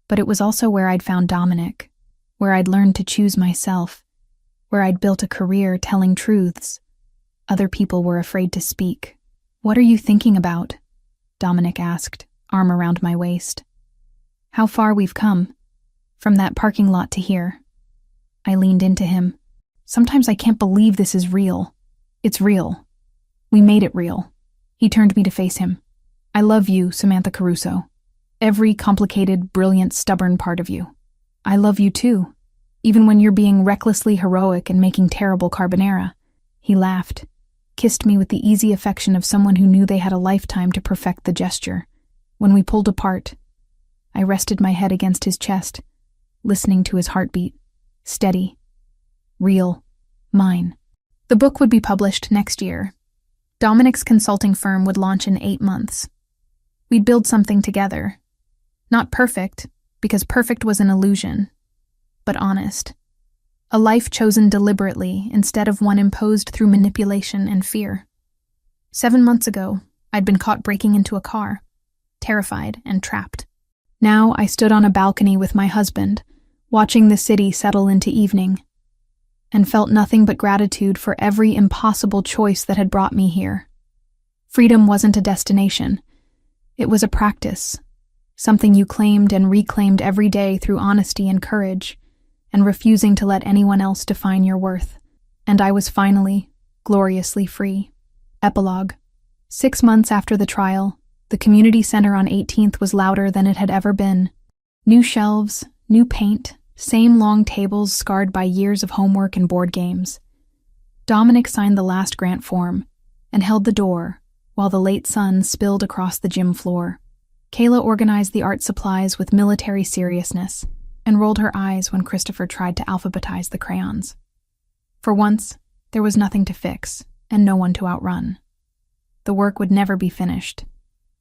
But it was also where I'd found Dominic, where I'd learned to choose myself, where I'd built a career telling truths other people were afraid to speak. What are you thinking about? Dominic asked, arm around my waist. How far we've come. From that parking lot to here. I leaned into him. Sometimes I can't believe this is real. It's real. We made it real. He turned me to face him. I love you, Samantha Caruso. Every complicated, brilliant, stubborn part of you. I love you too, even when you're being recklessly heroic and making terrible carbonara. He laughed, kissed me with the easy affection of someone who knew they had a lifetime to perfect the gesture. When we pulled apart, I rested my head against his chest, listening to his heartbeat. Steady. Real. Mine. The book would be published next year. Dominic's consulting firm would launch in 8 months. We'd build something together. Not perfect, because perfect was an illusion, but honest. A life chosen deliberately instead of one imposed through manipulation and fear. 7 months ago, I'd been caught breaking into a car, terrified and trapped. Now I stood on a balcony with my husband, watching the city settle into evening, and felt nothing but gratitude for every impossible choice that had brought me here. Freedom wasn't a destination. It was a practice, something you claimed and reclaimed every day through honesty and courage, and refusing to let anyone else define your worth. And I was finally, gloriously free. Epilogue. 6 months after the trial, the community center on 18th was louder than it had ever been. New shelves, new paint, same long tables scarred by years of homework and board games. Dominic signed the last grant form and held the door while the late sun spilled across the gym floor. Kayla organized the art supplies with military seriousness and rolled her eyes when Christopher tried to alphabetize the crayons. For once, there was nothing to fix and no one to outrun. The work would never be finished.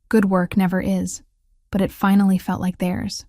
Good work never is, but it finally felt like theirs.